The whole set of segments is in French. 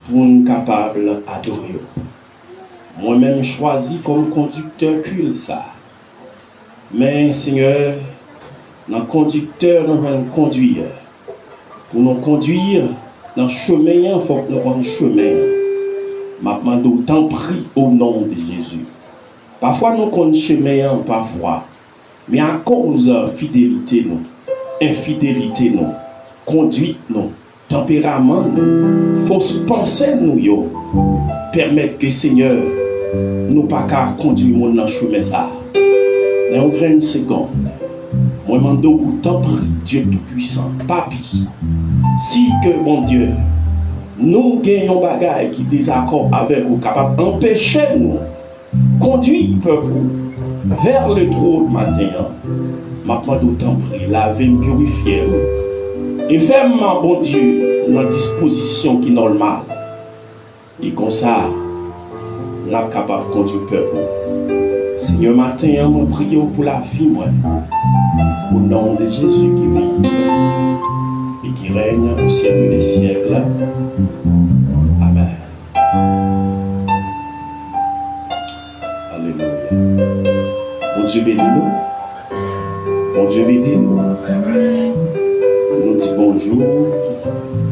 pour nous capables d'adorer. Moi-même choisi comme conducteur culte ça. Mais Seigneur, notre conducteur nous va nous conduire. Pour nous conduire dans le chemin, il faut que nous prenions le chemin. Maintenant, nous t'en prie au nom de Jésus. Parfois, nous connaissons le chemin, parfois. Mais à cause de fidélité, nous, infidélité, nous, conduite, nous, tempérament, nous, fausse pensée, nous, yo, permettre que Seigneur, nous pas qu'à conduire dans le chemin ça. Dans une seconde, moi, je demande t'en prie, Dieu Tout-Puissant, Papi, si que, mon Dieu, nous gagnons des bagailles qui désaccord avec vous, capable d'empêcher nous, conduire le peuple vers le trône matin. Maintenant, d'autant prie, laver, purifier. Et fermement, bon Dieu, notre disposition qui est normale. Et comme ça, nous sommes capables de conduire le peuple. Seigneur, matin, nous prions pour la vie, moi. Au nom de Jésus qui vit et qui règne au siècle des siècles. Amen. Alléluia. Bon Dieu bénis nous. Bon Dieu bénis nous. Nous disons bonjour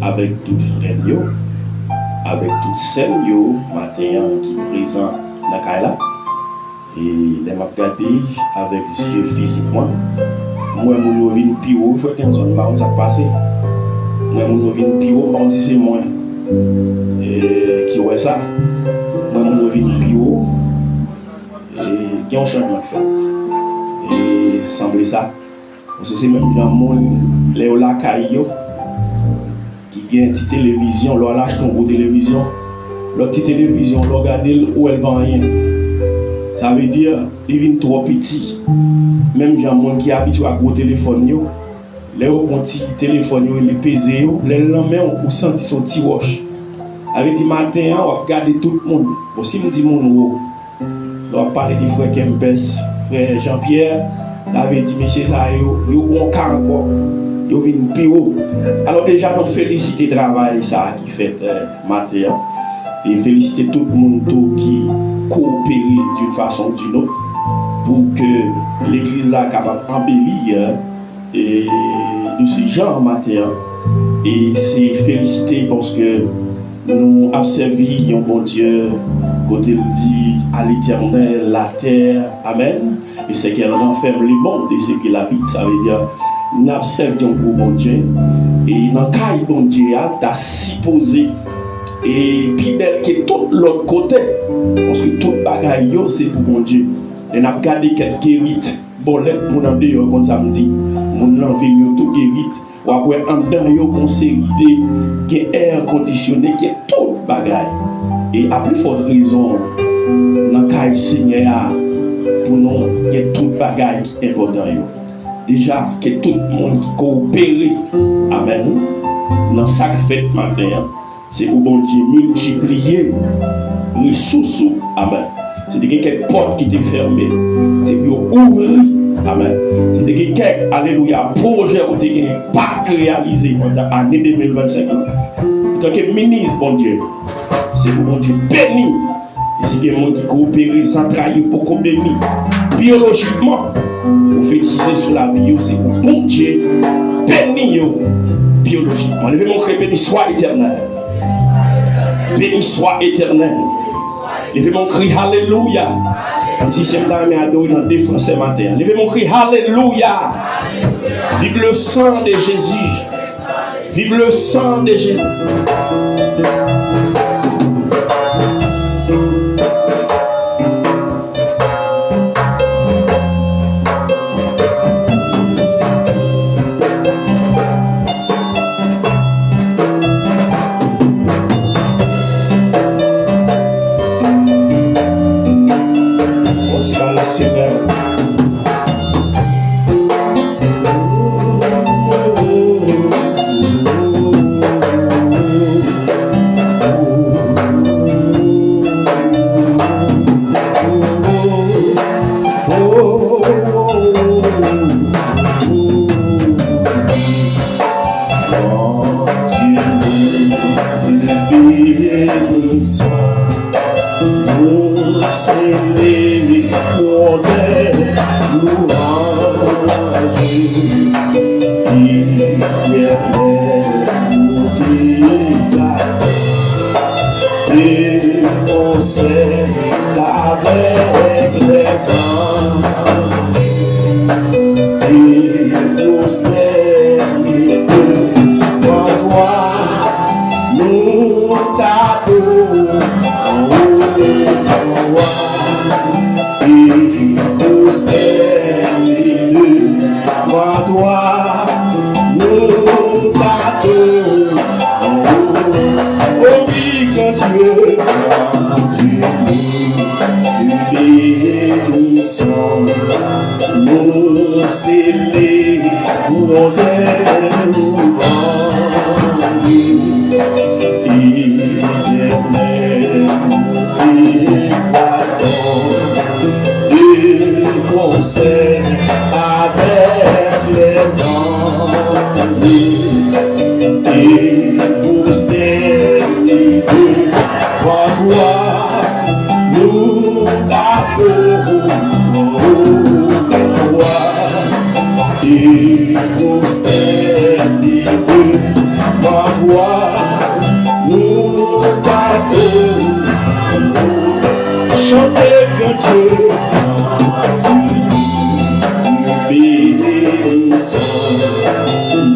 avec toutes frères, avec toutes celles matin qui sont présents dans la Kaila. Et les m'a regardé avec yeux physiquement. Moi, mon vin piro, il faut que nous ne ça passe. Moi, mon vin piro, on dit c'est moi. Et qui ouais ça? Moi, mon vin piro, et qui ont changement fait. Et semblait ça. Parce que c'est même gens les la caillou qui gagne une petite télévision, leur lâche ton gros télévision, leur petite télévision, leur regarder où elle va rien. Ça veut dire ils viennent trop petits. Même gens qui habitués à gros téléphone yo, les petit téléphone yo, les pesé yo, les lendemain on senti son petit wash. Avec dit matin on regarder tout le monde. Bon si me dit mon on parler du frère Kempes, frère Jean-Pierre, avait dit monsieur ça yo bon cas encore. Yo vinn pio. Alors déjà nous féliciter travail ça qui fait matin et féliciter tout le monde qui coopérer d'une façon ou d'une autre pour que l'église là capable d'embellir et de ce genre matin. Et c'est félicité parce que nous avons servi un bon Dieu côté il dit à l'éternel la terre, amen, et c'est qu'elle renferme le monde et ce qu'il habite. Ça veut dire nous avons servi un bon Dieu et dans le cas bon Dieu tu as supposé et puis belle que tout l'autre côté parce que tout bagaille c'est pour mon Dieu. Et n'a regardé quelques rites bolette mon en dehors comme samedi mon envie tout guérite ou après en dedans yo une série de air conditionné qui est tout bagaille et à plus forte raison dans caille Seigneur pour nous que tout bagaille qui est important yo déjà que tout le monde qui coopère amen dans chaque fête matin. C'est pour bon Dieu multiplier les ressources. Amen. C'est de quelques portes qui étaient fermées. C'est pour ouvrir. Amen. C'est de quelques, alléluia, projets qui n'ont pas réalisé pendant l'année 2025. En tant que ministre, bon Dieu, c'est pour bon Dieu béni. Et c'est des gens qui coopèrent sans trahir pour qu'on bénisse. Biologiquement, pour féticher sur la vie, c'est pour bon Dieu béni. Biologiquement. Levez mon cri, béni soit éternel. Béni soit éternel. Levez mon cri, alléluia. Si c'est là, mais adorer dans des Français matin. Levez mon cri, alléluia. Vive le sang de Jésus. Vive le sang de Jésus. béni soit, nous célébrons tes louanges, nous t'exaltons, et on sait avec les anges, et tous les devant toi, nous t'adorons, et tous les devant toi, nous t'adorons. Oh oui, quand Dieu nous bénissons, nous célébrons tes louanges, éternel, nous t'exaltons, et concert avec les anges, et postérité, toi, nous t'adorons, et postérité, toi, nous t'adorons. Chantez que Dieu bénissons,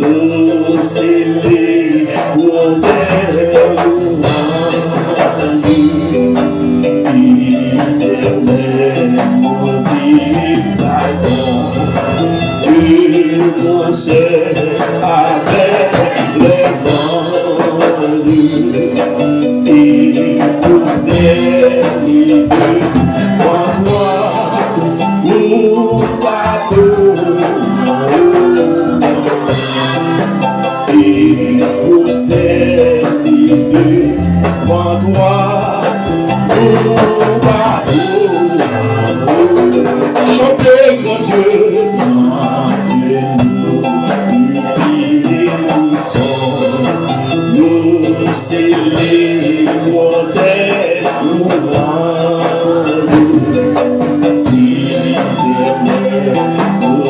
nous célébrons tes louanges, éternel, nous t'exaltons, et on sait avec les anges, et tous les deux, toi, nous t'adorons, et tous les deux, toi, nous t'adorons. Chantez grand Dieu, nous bénissons, nous célébrons tes louanges, éternel, nous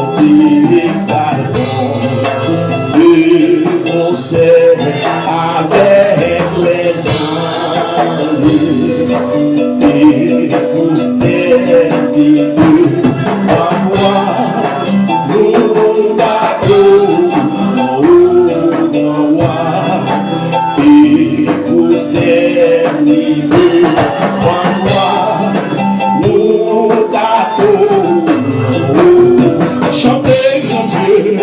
t'exaltons, et concert avec les anges, et postérité, toi, nous t'adorons, et postérité, toi, nous t'adorons. Chantez grand Dieu,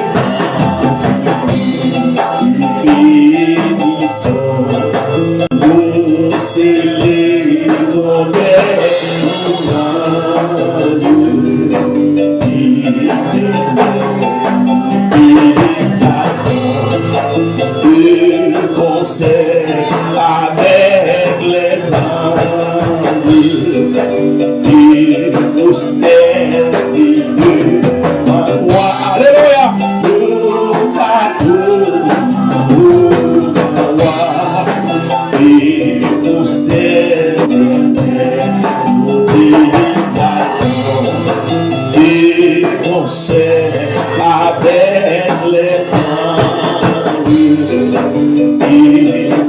bénissons, nous célébrons tes louanges, éternel, exaltons, de concert avec les anges, et postérité, toi, alléluia, nous t'adorons, et postérité, nous t'exaltons, et concert avec les anges, et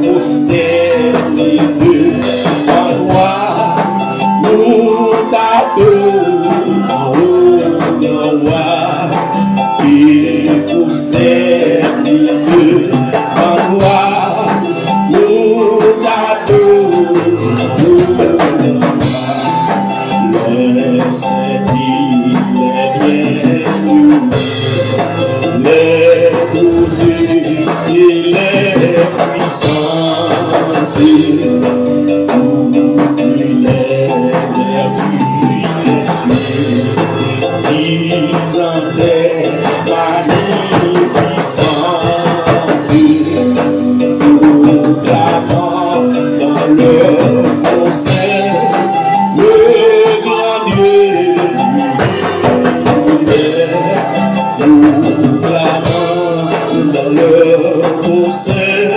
postérité, toi, nous t'adorons, et postérité, toi, nous t'adorons. Les saints, les bienheureux, les doués et les puissances, toutes les vertus des cieux, disant tes magnificences, nous clamons dans le concert le grand Dieu nous clamons dans le concert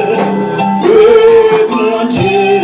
le grand Dieu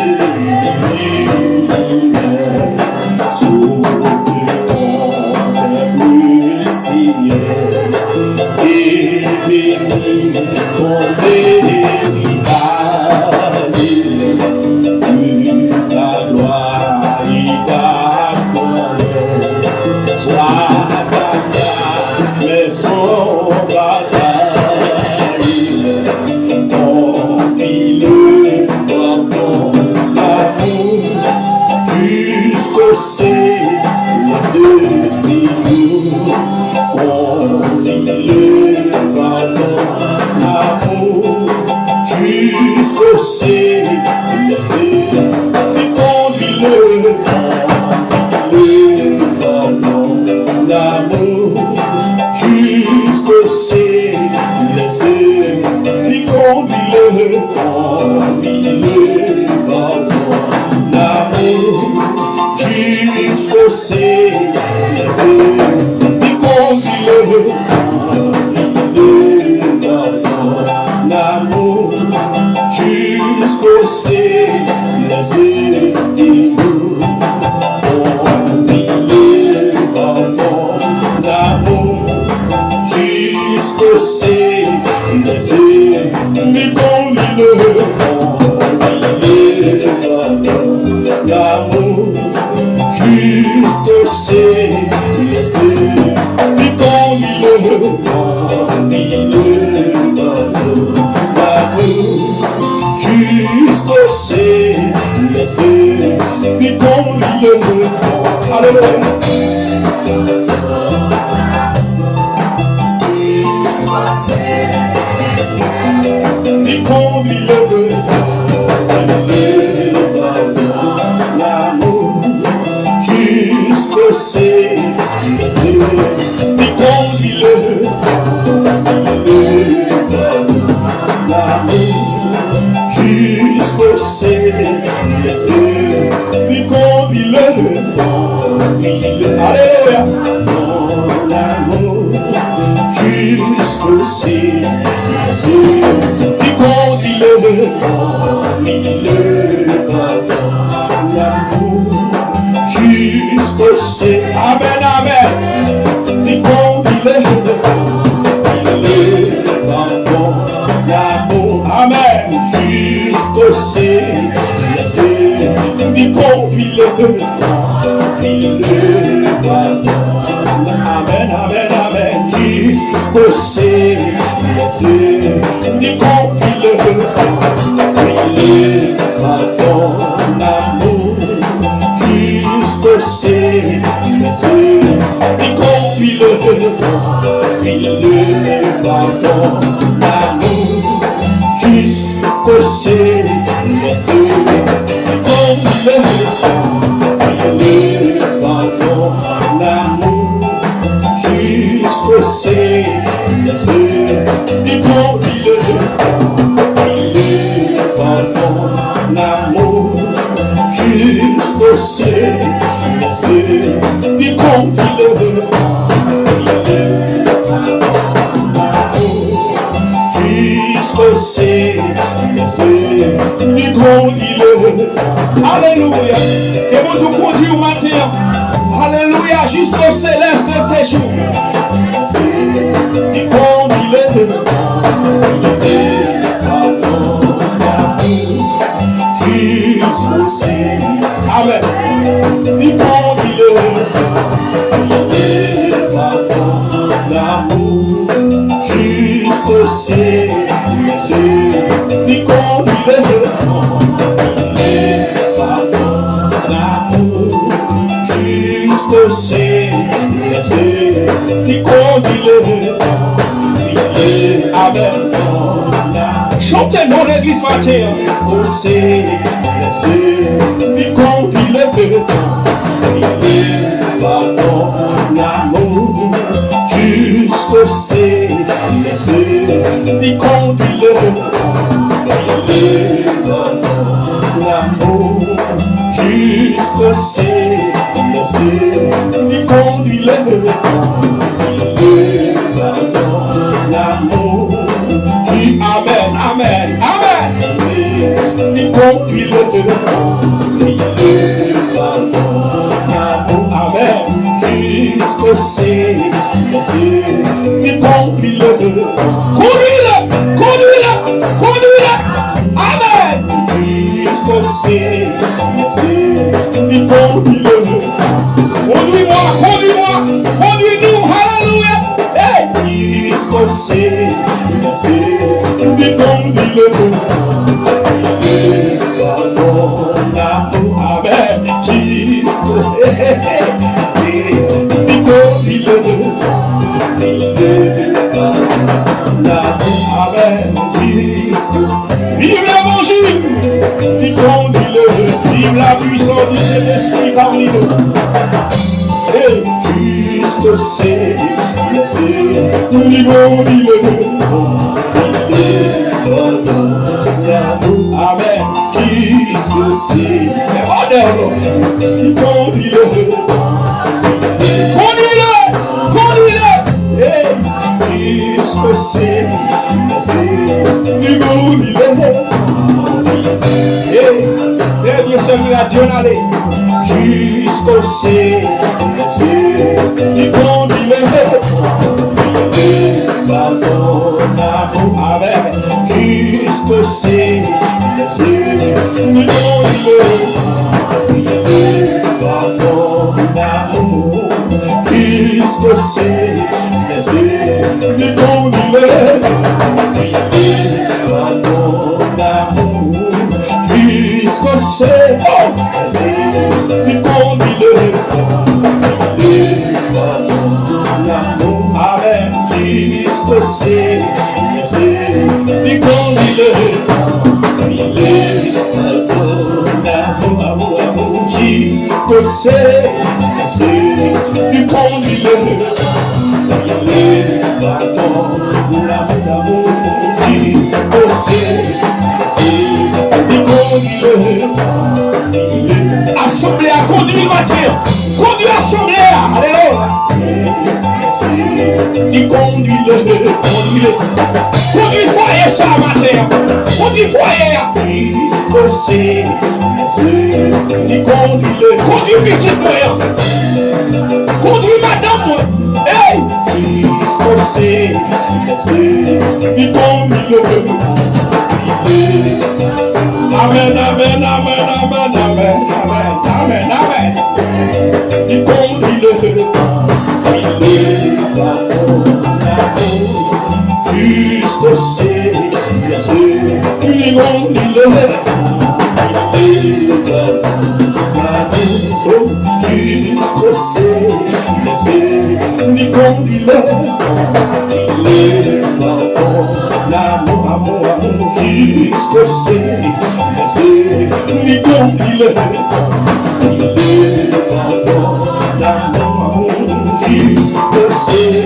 c'est il conduit l'amour jusqu'au céleste. L'amour juste c'est Amen, amen. Il conduit l'amour, amen, jusqu'au céleste. Il conduit amen, amen, amen, jusqu'au céleste. Il conduit l'amour jusqu'au céleste. Il conduit le pardon, l'amour jusqu'au céleste. Il conduit le pardon, l'amour jusqu'au céleste. Il conduit le pardon, l'amour jusqu'au céleste. Il conduit le jusqu'au céleste. Il conduit le alléluia. Et vous tout conduit au matin. Alléluia, jusqu'au céleste séjour. Il conduit le jusqu'au céleste. Amen. Il conduit l'amour jusqu'au céleste. Il conduit l'amour jusqu'au céleste. Il conduit amen. Chantez dans l'église matin au céleste. Il conduit pardon, l'amour jusqu'au céleste. Il conduit l'amour jusqu'au céleste. Il conduit l'amour qui amen, amen, amen. Il conduit amen, jusqu'au céleste. Il conduit conduis-le, amen, jusqu'au céleste. Il conduit conduis-moi, conduis-nous, alléluia, hey, jusqu'au céleste. Il conduit amen, jusqu'au vive l'évangile, il conduit vive la puissance du Saint-Esprit parmi nous. Et jusqu'au céleste, nous conduit amen, jusqu'au c'est le bonheur qui conduit-le. Conduis-le, et puisque c'est du conduis-le. Et dernier semi radionnalé jusqu'au ciel, du conduis-le. Pardon, amour, avec jusqu'au ciel, du conduis-le. Pardon, amour, jusqu'au ciel, du conduis-le. Pardon, amour, jusqu'au ciel, du conduis-le. Você, me convida, me leva amor, diz você, me convida, me leva amor, diz você, me convida. Assembleia, conduit matin, conduit assembleia, alléluia. Conduis-le, conduis foyer ça matin, conduis foyer, você, conduis-le, conduis petite moyen, conduis madame moi, hey, você, conduis-le, amen, amen, amen, amen, amen, amen, amen, amen, conduis-le, jusqu'au ciel, il conduit-le, jusqu'au ciel, il conduit-le, l'amour, jusqu'au ciel, il conduit-le, jusqu'au ciel.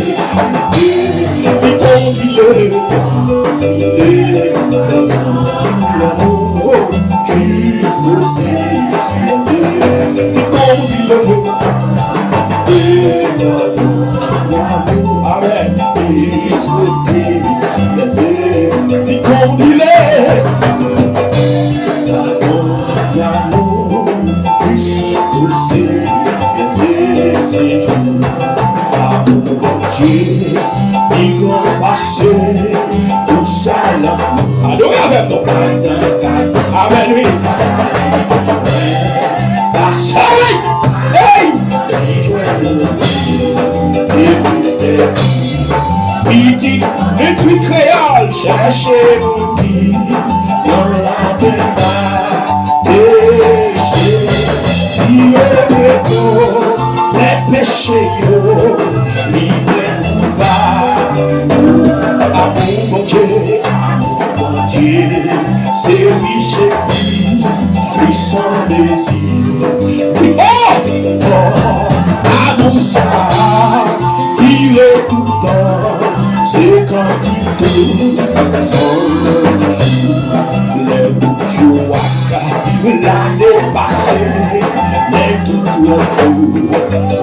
Amen, oui. Hey! Il dit, le truc créole, cherchez mon vie dans la pénale, péché, si les péchés, libre ou pas, amour mon Dieu, c'est riche et puis sans désir. Amour ça, il est tout le temps, c'est quand il te sonne le jour, les bouches l'année passée, les tout le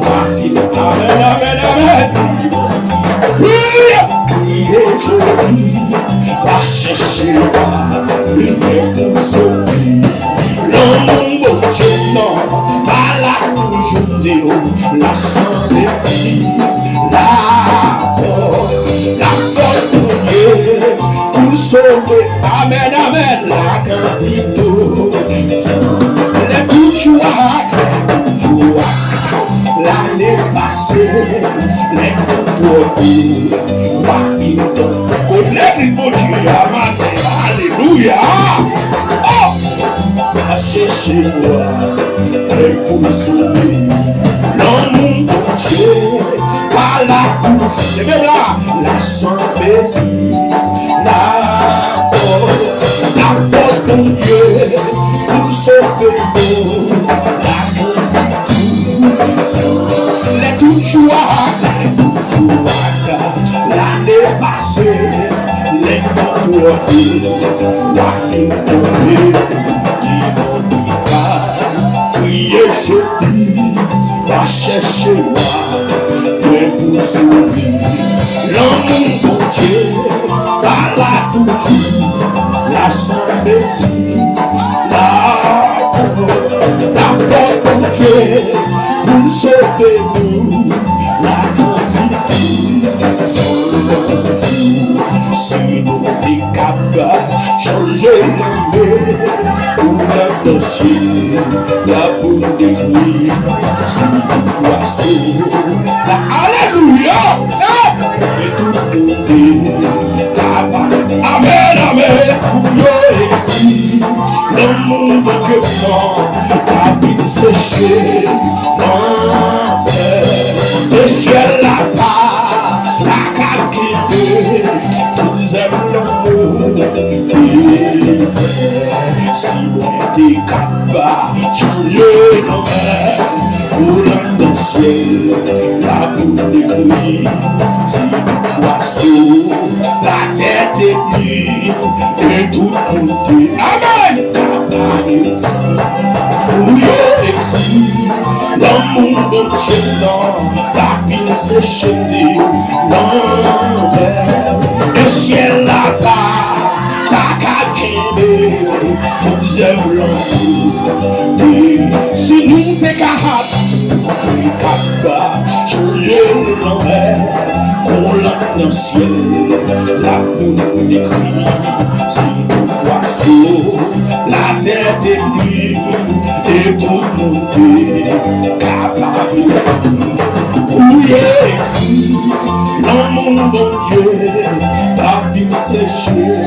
ma fille, amen, amen, amen. Oui, et joli, va chercher et pour sauver l'amour je non, pas la aujourd'hui, la sans désir, la force de Dieu pour sauver, amen, amen, la quantité, les bouches l'année passée, les contrôles, l'église de Dieu a maté, alléluia. Oh, va chercher moi, et pour sauver l'amour de Dieu, par la bouche, c'est même là, la sans plaisir, la force de Dieu, pour sauver la les toujours l'année passée, les contrôles, la fin de vie, va chercher moi, mais pour sourire. L'amour bon Dieu, va là toujours, la sympathie, la porte bon Dieu, pour sauver nous, la quantité, si nous sommes capables de changer le monde, pour la dossier, la boule de nuit, si nous poissons, la alléluia, et tout le monde capable. Amen, amen, pour écrit, le monde que moi, la vie séchée, le ciel là-bas, la calculée, nous aimons l'amour, si on était capable de changer nos mains, pour l'un ciel, la boule de nuit, si nous poissons, la tête est nue, et tout le monde. Amen! Où y'a écrit, l'amour de Dieu, la vie séchée, non, le ciel là-bas, ta calculée, nous aimons l'amour. Si nous t'es capables, changer l'envers, on l'a dans le ciel, la boule d'écrit, si nous poissons, la terre est nue, et pour monter, capable, où il est écrit, l'amour de Dieu, la vie séchée,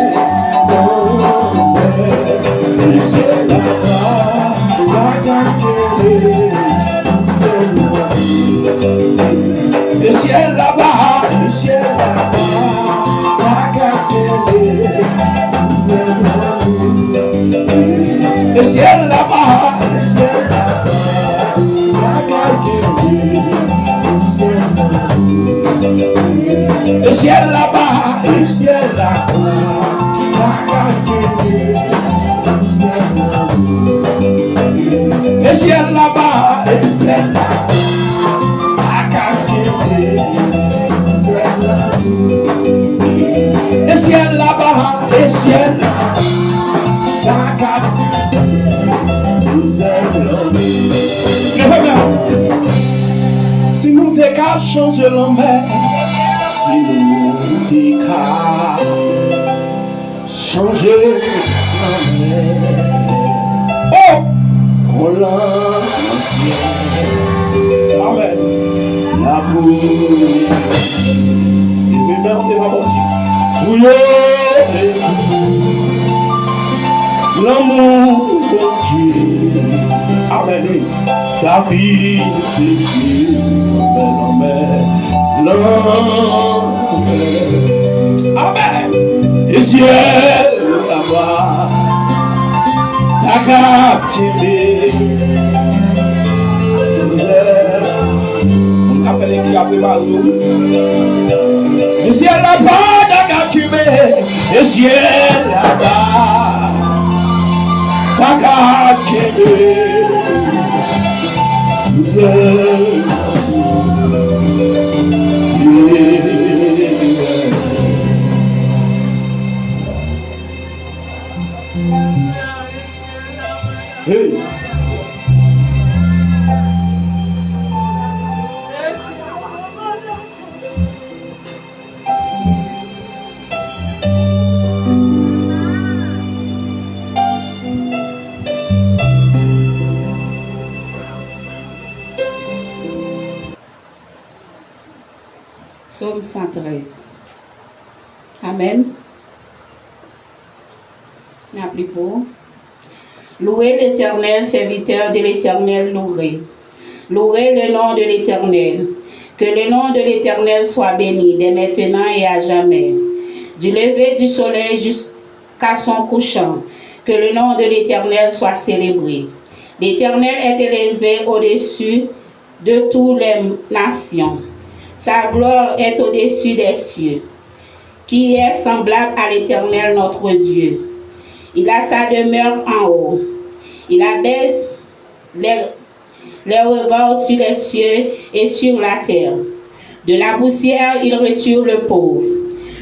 et c'est là-bas, la calculée. Le ciel là-bas, le ciel là-bas, la capelle, le ciel là-bas, le ciel là-bas, la capelle, le ciel là-bas, le ciel là-bas, la capelle, le ciel là-bas, le ciel là-bas. Le ciel là-bas, le ciel là-bas, nous aimons. Si nous t'écartons, changer l'homme, si nous t'écartons, changer l'homme, oh, on l'ancien, amen, la boule. L'amour de Dieu, amen, la vie c'est Dieu, amen, amen, et ciel là-bas, la captivité, on a fait les tirs préparés. Le ciel là-bas, d'accord, tu mets. Le ciel là-bas, d'accord, tu mets. Nous hey. Psaume 113. Amen. N'appelez pour. Louez l'Éternel, serviteur de l'Éternel, louez. Louez le nom de l'Éternel. Que le nom de l'Éternel soit béni, dès maintenant et à jamais. Du lever du soleil jusqu'à son couchant. Que le nom de l'Éternel soit célébré. L'Éternel est élevé au-dessus de toutes les nations. Sa gloire est au-dessus des cieux. Qui est semblable à l'Éternel notre Dieu? Il a sa demeure en haut. Il abaisse les regards sur les cieux et sur la terre. De la poussière, il retire le pauvre.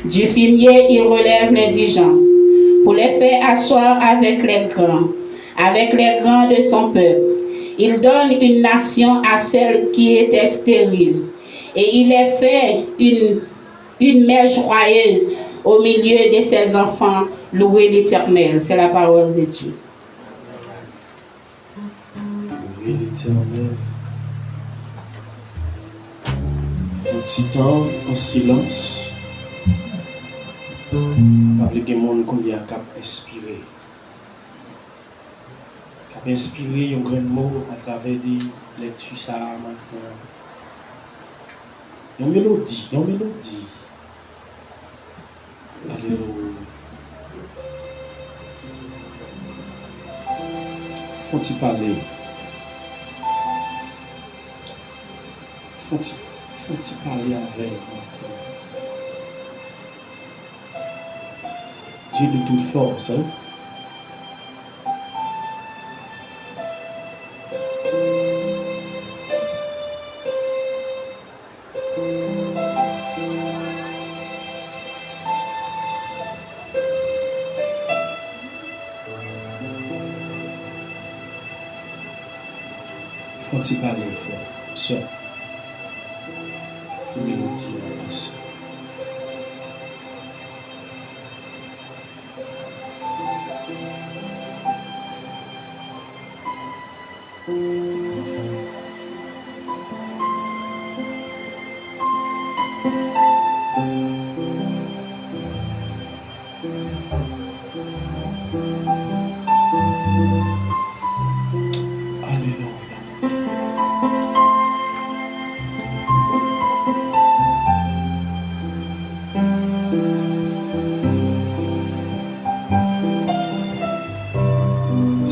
Du fumier, il relève l'indigent, pour les faire asseoir avec les grands de son peuple. Il donne une nation à celle qui était stérile, et il les fait une mère joyeuse au milieu de ses enfants. Louez l'Éternel. C'est la parole de Dieu. Louez l'Éternel. Un petit temps en silence. Avec des gens qui ont inspiré. Qui ont inspiré un grand mot à travers des lectures ça matin. Une mélodie. Alléluia. Faut-il parler? Faut-il parler avec moi? Dieu de toute force, hein? Faut-il parler, frère, sœur? Que mélodie à la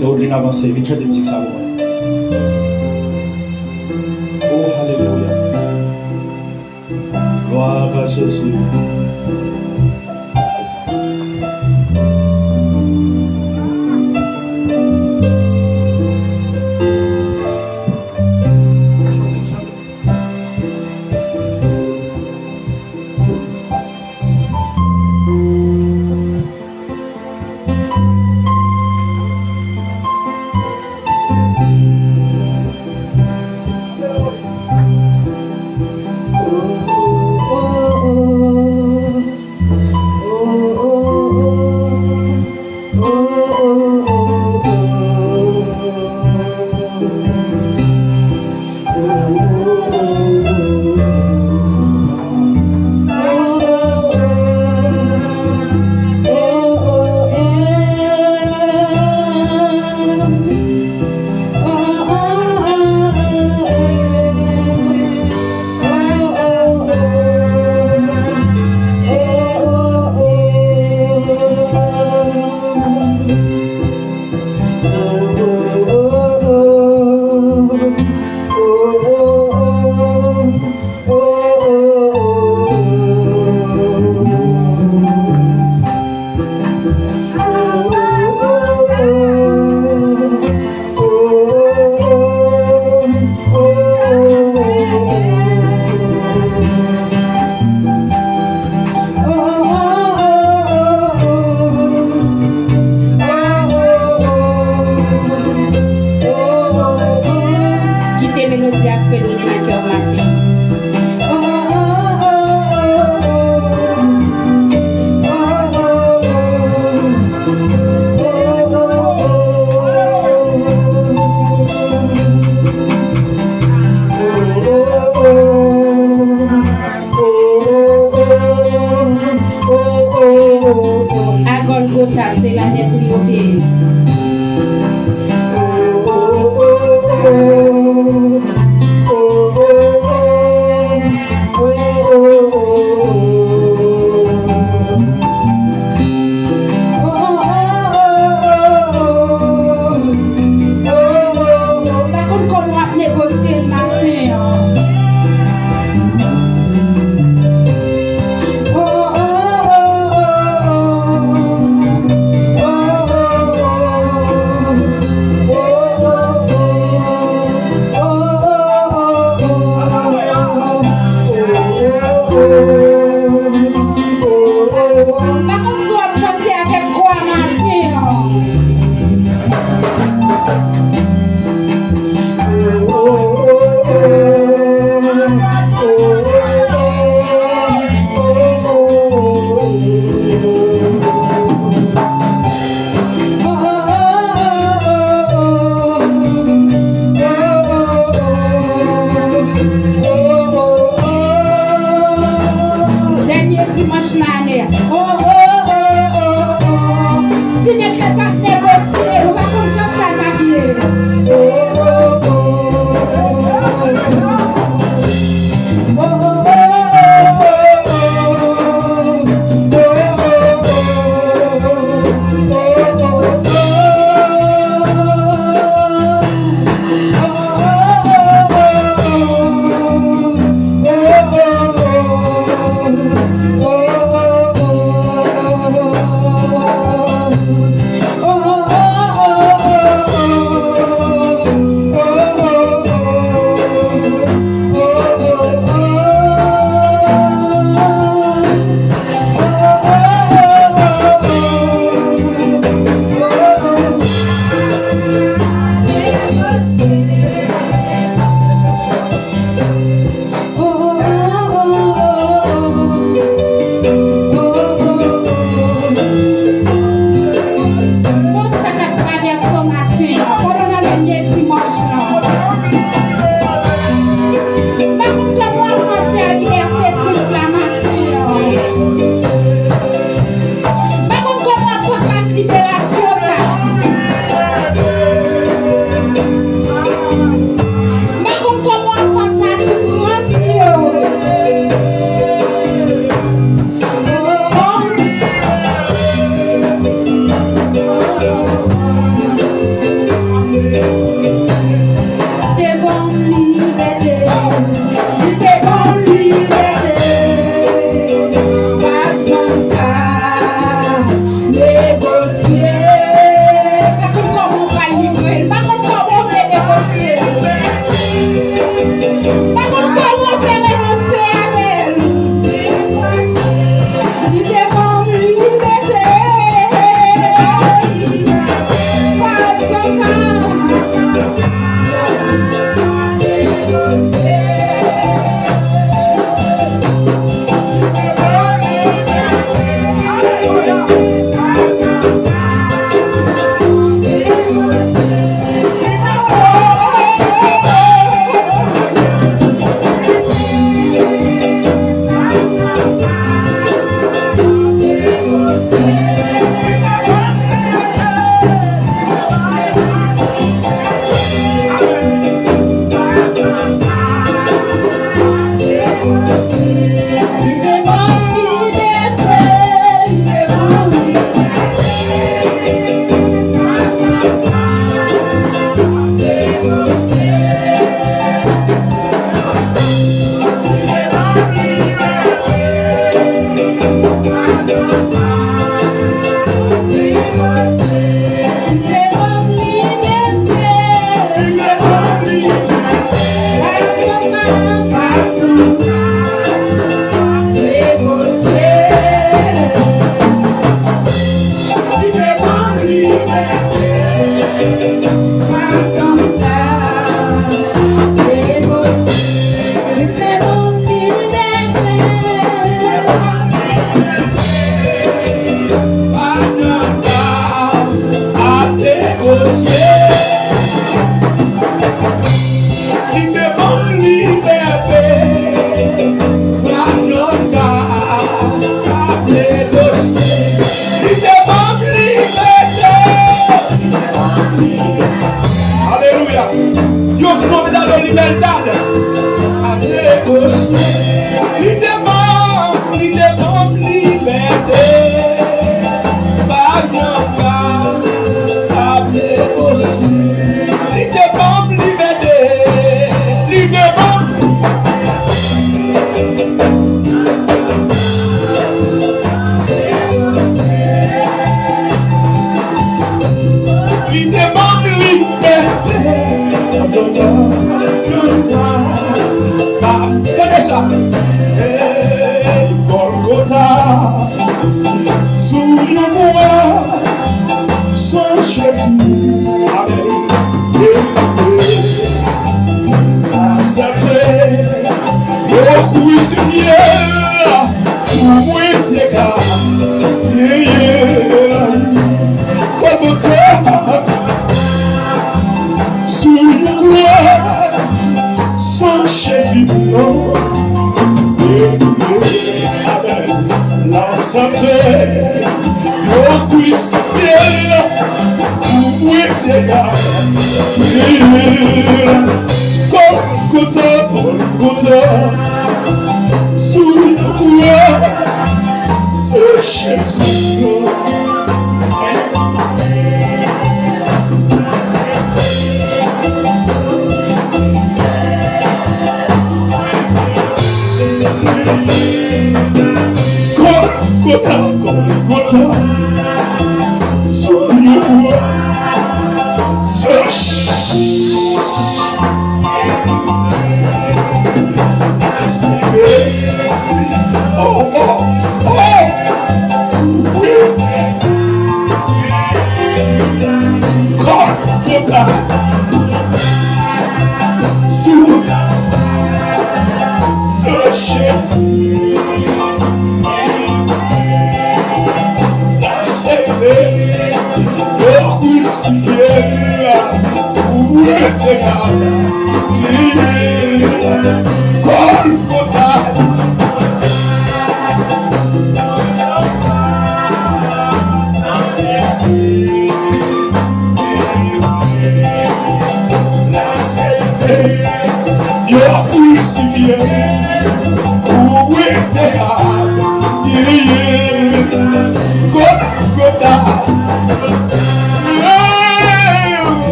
c'est au-delà d'avancer, vite chanter musique ça. Oh, alléluia. Gloire à Jésus.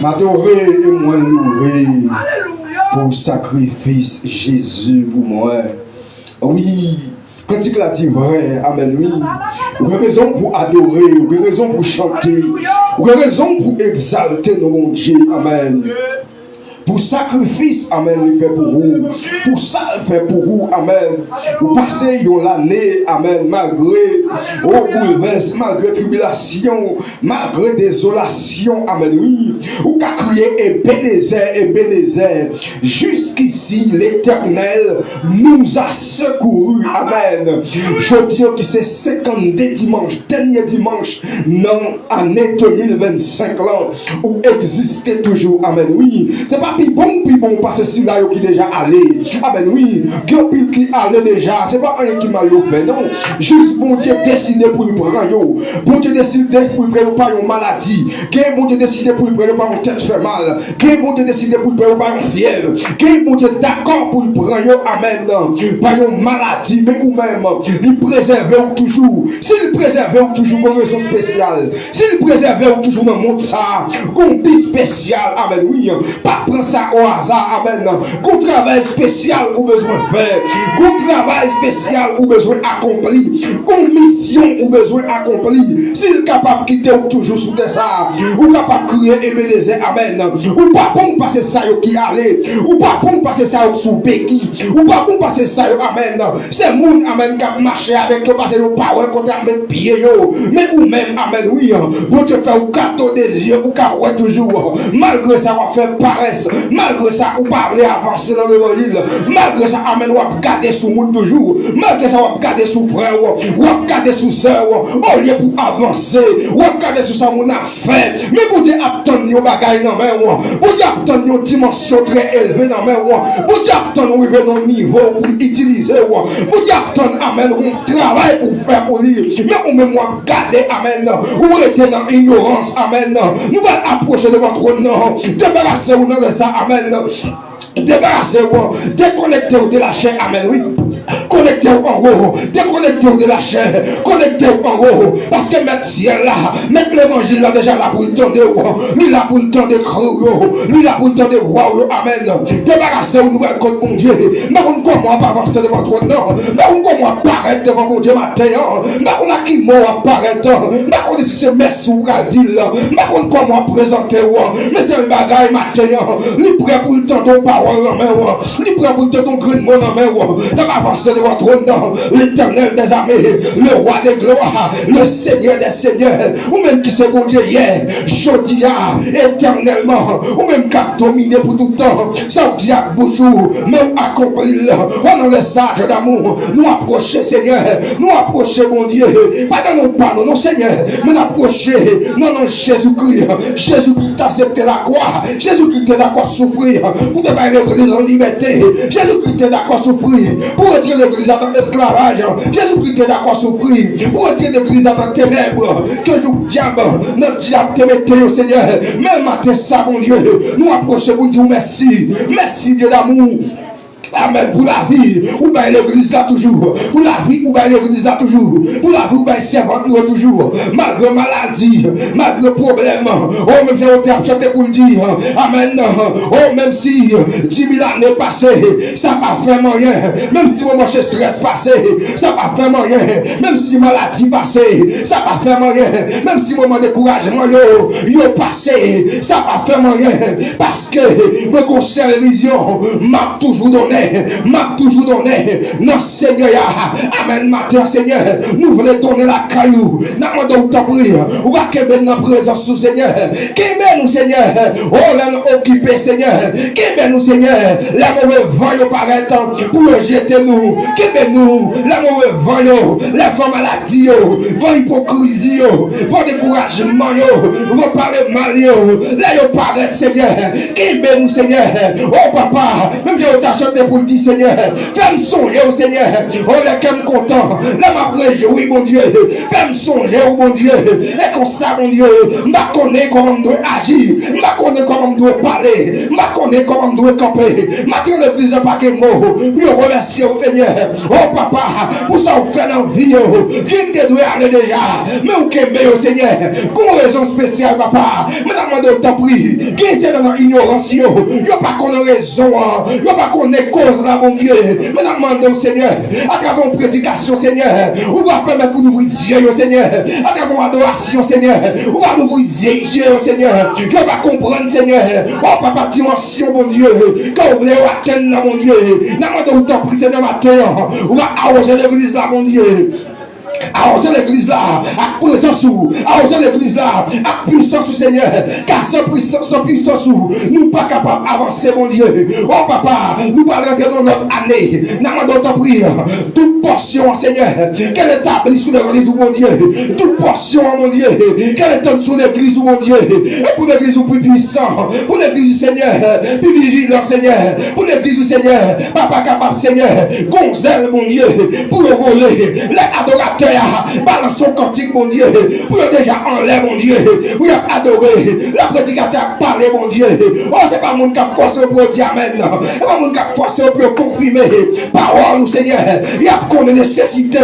m'adorer et moi louer pour le sacrifice Jésus pour moi. Oui, quand il a dit vrai, amen, oui. Vous avez raison pour adorer, vous avez raison pour chanter, vous avez raison pour exalter nos bons Dieu, amen. Pour sacrifice, amen, il fait pour vous. Pour ça, il fait pour vous, amen. Vous passez l'année, amen, malgré bouleverse, malgré tribulation, malgré désolation, amen, oui. Vous qu'à crier Ebenezer. Jusqu'ici, l'Éternel nous a secourus, amen. Je dis que c'est 52 dimanches, dernier dimanche, dans l'année 2025, là, où existait toujours, amen, oui. C'est pas puis bon, parce que c'est là qui déjà allé. Amen, oui. Qui allait déjà. C'est pas un qui m'a fait, non. Juste bon Dieu décidé pour lui prendre. Bon Dieu décidé pour lui prendre par une maladie. Bon Dieu décidé pour lui prendre par une tête fait mal. Bon Dieu décidé pour lui prendre par une fièvre. Bon Dieu d'accord pour lui prendre. Amen. Par une maladie, mais ou même, il préserve toujours. S'il préserve toujours une raison spéciale. S'il préserve toujours un monde ça, qu'on dit spécial. Amen, oui. Pas prendre ça au hasard, amen. Qu'on travail spécial ou besoin de faire, qu'on travail spécial ou besoin accompli, qu'on mission ou besoin accompli. S'il est capable de quitter ou toujours sous des arts, ou capable de crier et mélanger, amen. Ou pas bon passer ça qui allait, ou pas bon passer ça sous béquille, ou pas bon passer ça, amen. C'est moun, amen, qui a marché avec le passé, ou pas, ouais, quand tu mettre pied, mais ou même, amen, oui, pour te faire ou gâteau des yeux, ou car ouais, toujours, malgré ça, on va faire paresse. Malgré ça, vous parlez avancer dans l'évangile. Malgré ça, amen, vous garder sous monde toujours. Malgré ça, vous garder sous frère, vous garder sous soeur, au lieu pour avancer, vous garder sous ça, mon affaire. Mais vous dites, attendre nos bagailles dans main, vous dites, attendre nos dimensions très élevées dans main, vous dites, attendre nous arriver dans le niveau pour utiliser, vous dites, attendre, amen, on travaille pour faire pour lui. Mais on même garder, amen, vous restez dans l'ignorance, amen. Nous allons approcher de votre nom, débarrassez-vous de ça, amen. Débarrassez-vous, déconnectez-vous de la chair, amen, oui. Connectez-vous en haut, déconnectez-vous de la chair, connectez-vous en haut, parce que mettre ciel là, mettre l'évangile là déjà là pour le temps de lui là pour le temps de crier, lui là pour le temps de voir, amen. Débarrassez-vous, nouvelle contre mon Dieu, mais on comment pas avancer devant ton nom, mais on comment apparaître devant mon Dieu matin, mais on a qui mort apparaître, mais on dit c'est merci ou gadil, mais on comment présenter, mais c'est le bagaille matin, lui prêt pour le temps de parole en main, lui prêt pour le temps de green mot en main, avancer devant ton nom, l'Éternel des armées, le roi des gloires, le Seigneur des seigneurs, ou même qui s'est bon Dieu hier, jeudi, éternellement, ou même qui a dominé pour tout le temps, ça dit à bouchou, mais accompli, on a le sage d'amour, nous approcher Seigneur, nous approcher mon Dieu, pas dans nos panneaux, non Seigneur, mais approcher, non Jésus-Christ, Jésus-Christ t'a accepté la croix, Jésus-Christ t'a d'accord souffrir, pour te faire l'église en liberté, Jésus-Christ t'a d'accord souffrir, pour retirer l'église dans l'esclavage, Jésus-Christ est d'accord souffrir, pour retirer l'église dans les ténèbres, que joue diable, notre diable te mette au Seigneur, même matin ça mon Dieu, nous approchons pour dire merci, merci Dieu d'amour. Amen, pour la vie, ou bien l'église là toujours, pour la vie, ou bien l'église là toujours, pour la vie, ou bien servante nous toujours, malgré maladie, malgré problème, oh même si on t'a chanté pour le dire, amen, oh même si 10 000 années passées, ça n'a pas fait rien, même si mon stress passé, ça n'a pas fait rien, même si maladie passée, ça n'a pas fait rien, même si mon découragement yo passé, ça n'a pas fait rien, parce que me concerne les visions, m'a toujours donné. M'a toujours donné, non Seigneur, amen, matin Seigneur, nous voulons donner la caillou, nous demandons ta prière, ou va qu'elle dans présence sous Seigneur, qu'elle nous Seigneur, oh là nous occuper Seigneur, qu'elle nous Seigneur, la mauvaise vent paraît pour jeter nous, qu'elle nous, la mauvaise vent, la femme maladie, vent hypocrisie, vent découragement, vent parler mal, là yo paraît Seigneur, qu'elle nous Seigneur, oh papa, même si on t'a chanté pour le dire, Seigneur, fais-moi songer au Seigneur. Oh, là, qu'elle content. Là, m'a réjoui, mon Dieu. Fais-moi songer, oh, mon Dieu. Et comme ça, mon Dieu, je connais comment je dois agir. Je connais comment je dois parler. Je connais comment je dois camper. Je connais plus un paquet de mots. Puis, je remercie, oh, Seigneur. Oh, papa, pour ça, vous faites dans la vie. Qui te doit aller déjà. Mais vous qu'aimez, oh, Seigneur. Pour une raison spéciale, papa. Madame, je t'en prie. Qui est dans l'ignorance? Il n'y a pas qu'on a raison. Il n'y a pas qu'on ait cause là, mon Dieu. Mais demandons au Seigneur, à travers une prédication, Seigneur, on va permettre pour nous ouvrir les yeux, Seigneur. À travers une adoration, Seigneur, on va nous ouvrir les yeux, Seigneur. On va comprendre, Seigneur. Oh, papa, dimension, mon Dieu. Quand vous voulez atteindre là, mon Dieu. Demandons autant pris, Seigneur, matin. On va arroser l'église là, mon Dieu. Arroser l'église là, à présence ou arroser l'église là, à puissance, Seigneur. Car sans puissance, nous pas capables d'avancer, mon Dieu. Oh papa, nous allons rentrer dans notre année. Nous allons prier. Toute portion, Seigneur, qu'elle établisse sur l'église, mon Dieu. Toute portion, mon Dieu, qu'elle étende sur l'église, mon Dieu. Et pour l'église plus puissant, pour l'église du Seigneur, plus vigilant, Seigneur. Pour l'église du Seigneur, papa capable, Seigneur. Gonzèle, mon Dieu, pour le voler, les adorateurs. Balance son cantique, mon Dieu. Vous avez déjà en l'air, mon Dieu. Vous avez adoré. La prédicateur a parlé, mon Dieu. Oh, c'est pas mon qui a forcé pour dire Amen. C'est pas mon qui a forcé pour confirmer parole, Seigneur. Il y a qu'on a nécessité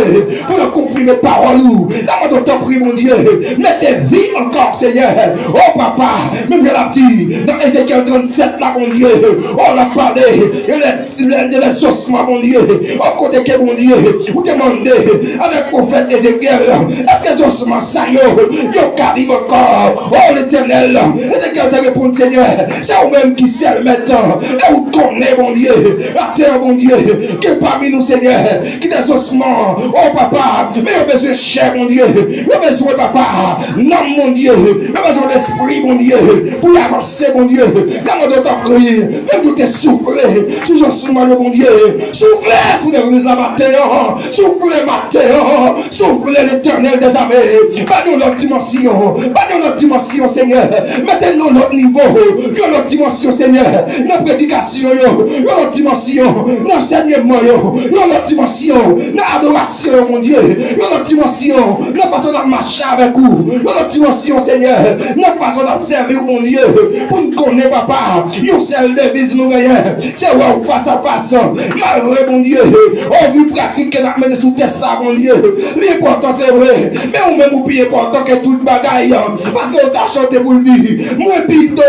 pour confirmer parole. Là, moi, t'en prie, mon Dieu. Mettez vie encore, Seigneur. Oh, papa. Même je l'ai dit dans Ézéchiel 37, là, mon Dieu. On a parlé de l'associement, mon Dieu. Oh, côté que, mon Dieu. Vous demandez avec prophète Ézéchiel, est-ce que ossements ça yo arrive encore? Oh l'Éternel, Ézéchiel te répond, Seigneur, c'est vous-même qui sait le maintenant. Et vous connaissez, mon Dieu, la terre, mon Dieu, qui est parmi nous, Seigneur, qui des ossements. Oh papa, mais il a besoin de chair, mon Dieu, il a besoin, papa, non, mon Dieu, il a besoin d'esprit, mon Dieu, pour y avancer, mon Dieu. Dans mon temps prier, même tout est soufflé, sous ce ossements, mon Dieu, soufflez sous l'église la matin, soufflez matin. Soufflez l'Éternel des armées. Pas dans notre dimension. Pas dans notre dimension, Seigneur. Mettez-nous notre niveau. Dans notre dimension, Seigneur. Notre prédication. Dans notre dimension. Notre enseignement. Dans notre dimension. Notre adoration, mon Dieu. Dans notre dimension. Notre façon de marcher avec vous. Dans notre dimension, Seigneur. Notre façon d'observer, mon Dieu. Pour nous connaître, papa. Une seule devise, nous rien. C'est ouais, face à face. Malgré, mon Dieu. On vit pratique que nous avons mené sous terre, ça, mon Dieu. L'important c'est vrai, mais ou même ou plus important que toute bagaille, parce que on t'a chanté pour le dire, moi plutôt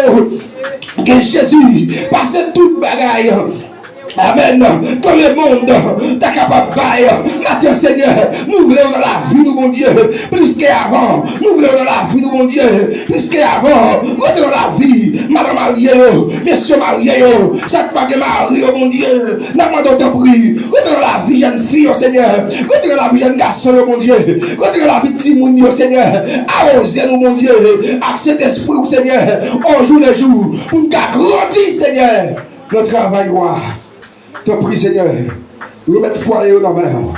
que Jésus, parce que toute bagaille. Amen. Quand le monde t'a capable de bailler, maintenant Seigneur, nous voulons dans la vie, nous, mon Dieu, plus qu'avant. Nous voulons dans la vie, nous, mon Dieu, plus qu'avant. Rentrez dans la vie, madame mariée, messieurs mariés, cette bague mariée, mon Dieu, n'a pas d'autre prix. Rentrez dans la vie, jeune fille, Seigneur. Rentrez dans la vie, jeune garçon, mon Dieu. Rentrez dans la vie, petit monde, Seigneur. Arrosez-nous, mon Dieu. Accès d'esprit, Seigneur. On joue les jours pour nous grandir, Seigneur. Notre travail, te prie, Seigneur, remettre foyer dans la main.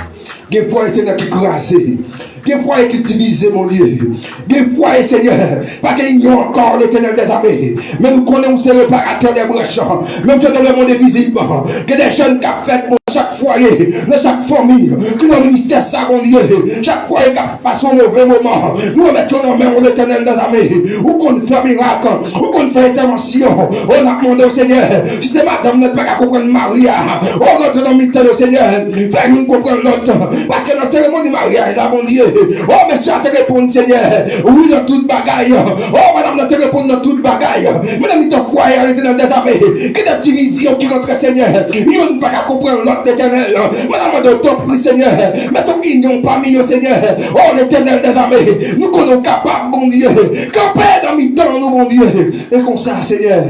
Des foyers, Seigneur, qui crasé. Des foyers qui divisé, mon Dieu. Des foyers, Seigneur, pas qu'il y a encore l'Éternel des armées. Mais nous connaissons ces réparateurs des brèches. Même dans le monde invisible. Que des jeunes qui ont fait chaque foyer, dans chaque famille, qui dans le ministère, ça, mon Dieu. Chaque foyer qui a passé un mauvais moment. Nous mettons en main l'Éternel des armées. Ou qu'on fait miracle, ou qu'on fait intervention. On a demandé au Seigneur, si c'est madame, n'est pas qu'à comprendre Maria. On rentre dans le ministère du Seigneur. Fais-nous comprendre l'autre. Parce que dans la cérémonie du mariage, là, mon Dieu. Oh, monsieur, te répondre, Seigneur. Oui, dans toute bagaille. Oh, madame, te répondre dans toute bagaille. Madame, ton foyer à l'Éternel des armées. Que des divisions qui rentrent, Seigneur. Ils n'ont pas qu'à comprendre l'autre l'Éternel. Madame, de ton prix, Seigneur. Mettons union parmi nous, Seigneur. Oh, l'Éternel des armées. Nous sommes capables, mon Dieu. Camper dans le temps, nous, mon Dieu. Et comme ça, Seigneur,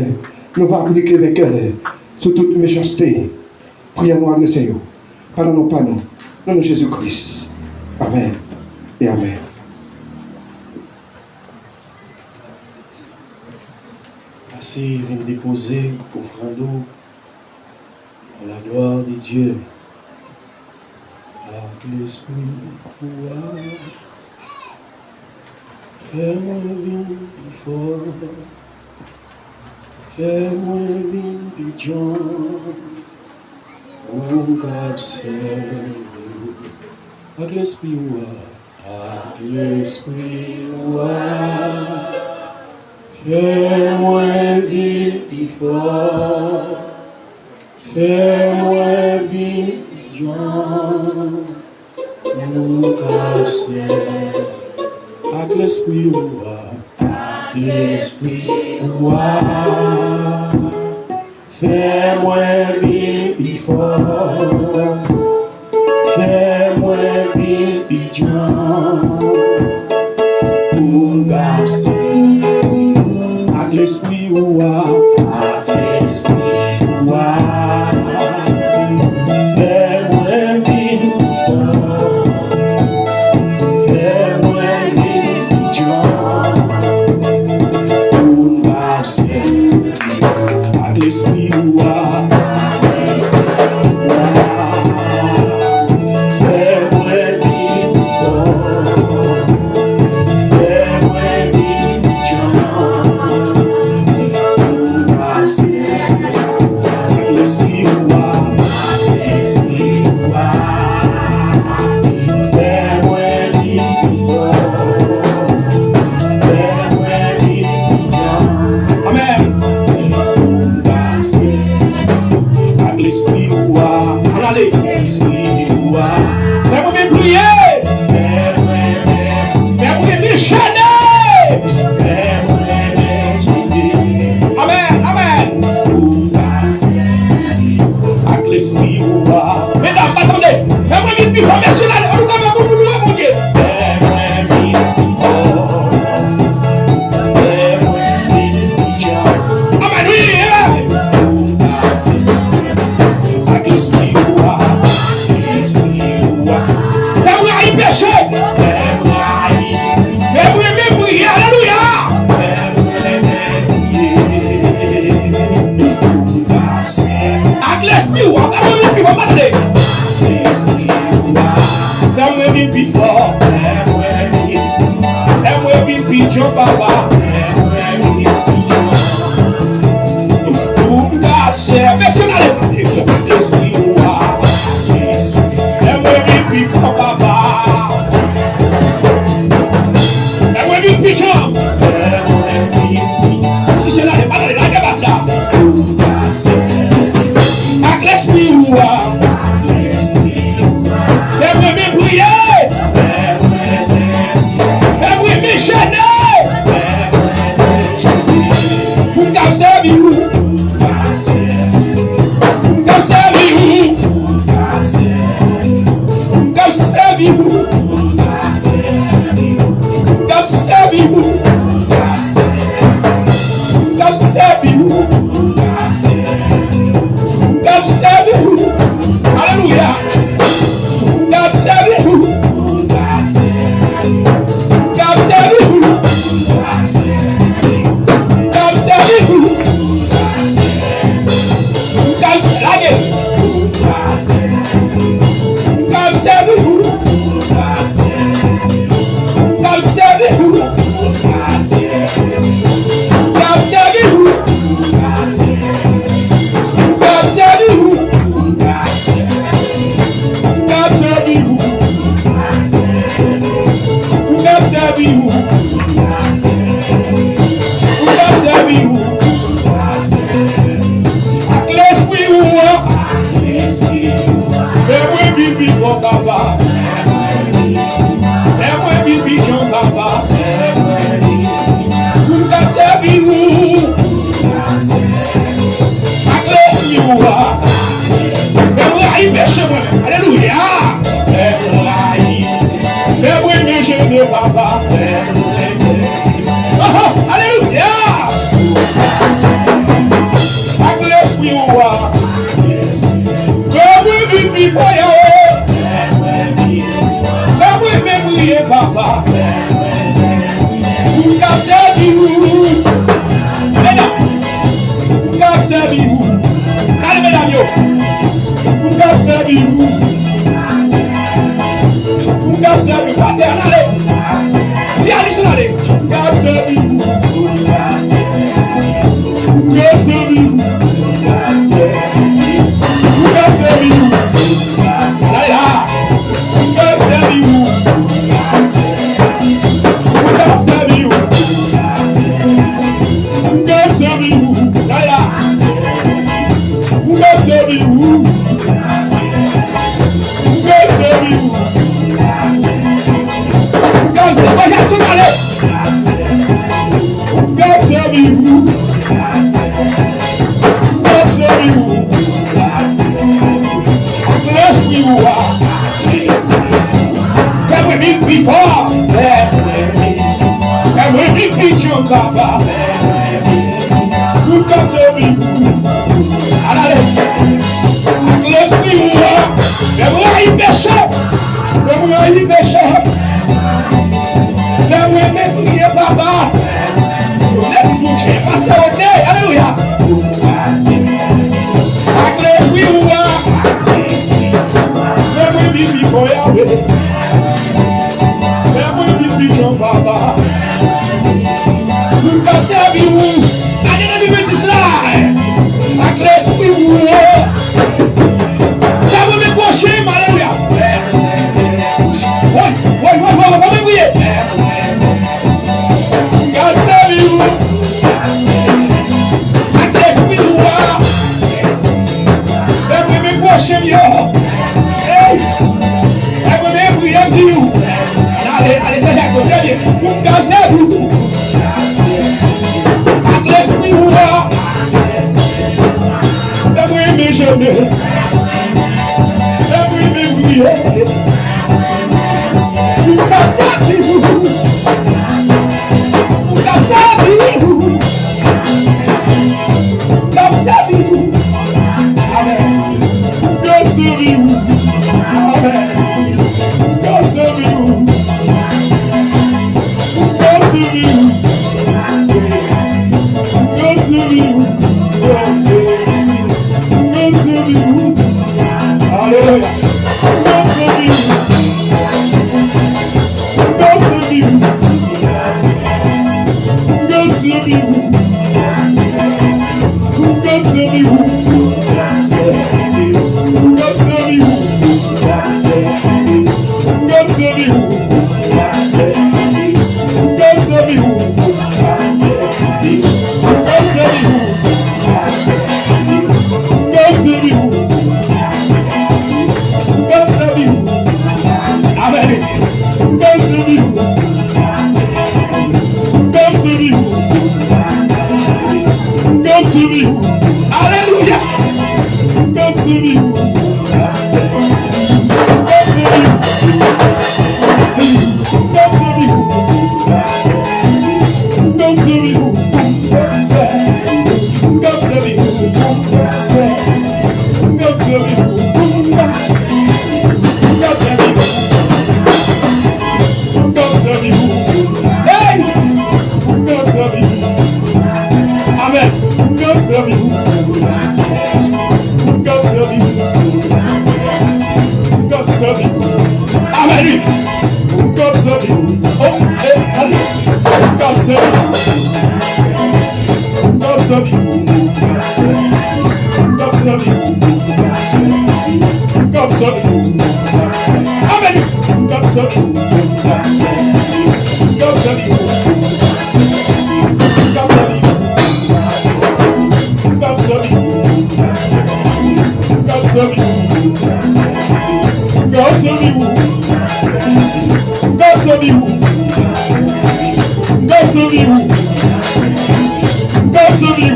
nous allons appliquer avec elle sur toute méchanceté. Prions nous adresser. Pendant nos panneaux. Dans le Jésus-Christ. Amen et Amen. Assez de déposer offrande à la gloire de Dieu. À l'Esprit pouvoir. Fais-moi vivre fort. Fais-moi vivre pigeon. Oh God, send avec l'esprit fais-moi vivre plus fort, fais-moi vivre plus grand. Oh God, send avec l'esprit fais-moi vivre plus fort, fais-moi vivre plus grand. Oh God, send avec l'esprit fais-moi vivre plus fort, fais-moi vivre plus grand. Oh God, send avec l'esprit Who can serve you? you. God save you. Bless me, you are. That we meet before. That we meet picture, Papa. God save you. Bless me, you are. That we are in the shop. That we are in the shop. That we make me a Papa. Let us move here. Pastor, one day. Hallelujah. I bless you, you are. That we meet before Yahweh. That we meet before Papa. God save you. I didn't even see slide. I bless you, you are. That we make one shame. Hallelujah. Wait. God save you. I bless you, you are. That we make one shame, you. Hey. That we make we empty you. Allez, ça, Jackson, très bien. God save you. I bless you, you are. That we make jamais. That we make we empty. God save you. God save you. God save you. Amen. God save you. Amen. God save you. God save you. God save you. God save you. Hallelujah. God save you. God save you. God save you. God save you. God save you. God save you. God save you. God save you. God save you. Amen. God save you. God save you. God save you. Hallelujah. God save you. God save you. God save you. God save you. God save you. God save you. God save you. God save you. Hey! God save you. Amen. God save you. God save you. God save you. Amen. God save you. Oh, hey, allez. God save you. God save you. God save you. God save you. God save you. Amen. God save you. God save you. God save you. God save you. God save you. God save you. God save you. God save you. God save you. God save you.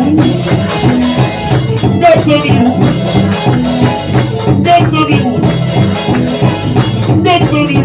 God save you. God save you. God save you.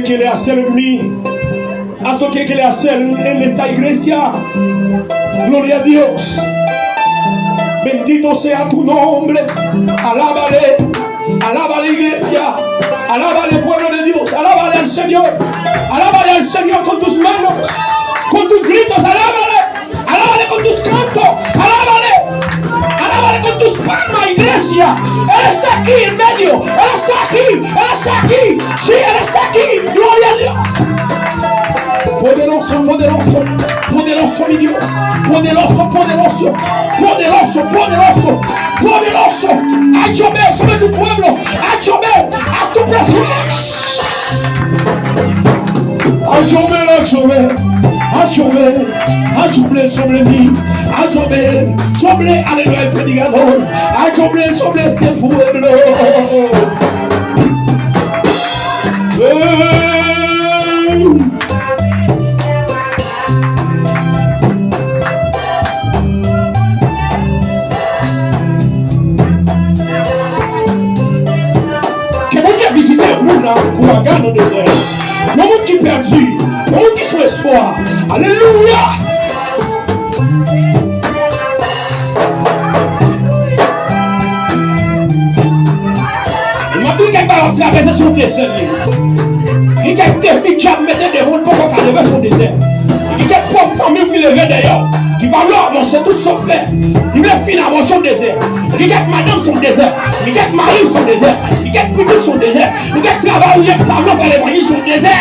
Que le hacer en mí, haz lo que le hacer en esta iglesia. Gloria a Dios. Bendito sea tu nombre. Alábale. Alaba a la iglesia. Alaba al pueblo de Dios. Alábale al Señor. Alábale al Señor con tus manos. Con tus gritos. Alábale. Alábale con tus cantos. Alábale. Alábale con tus palmas, iglesia. Él está aquí en medio. Él está aquí. Él está aquí. Sí, Él está aquí. Gloria a Dios. Poderoso, poderoso. Poderoso, mi Dios. Poderoso, poderoso. Poderoso, poderoso. Poderoso. Haz llover sobre tu pueblo. Haz llover. Haz tu presencia. Haz llover, haz llover. Haz llover. Haz llover sobre mí. Haz llover sobre, aleluya, el predicador. Haz llover sobre este pueblo. Ouragan au désert. Le monde qui est perdu, le monde qui sont espoir. Alléluia. Il m'a dit qu'il va traverser son désert. Il y a des filles qui mettent des roues pour qu'on traverse son désert. Il y a trois familles qui lèvent d'ailleurs. Qui va leur avancer tout son frère. Il veut finalement son désert. Il y a madame son désert. Il y a mari son désert. Il y a petit son désert. Il y a travail, il y a tableau vers les moyens son désert.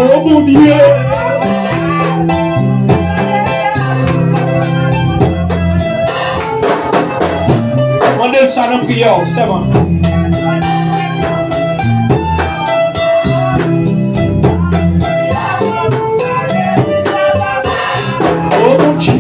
Oh mon Dieu. Ça dans prière, c'est bon. Oh mon Dieu.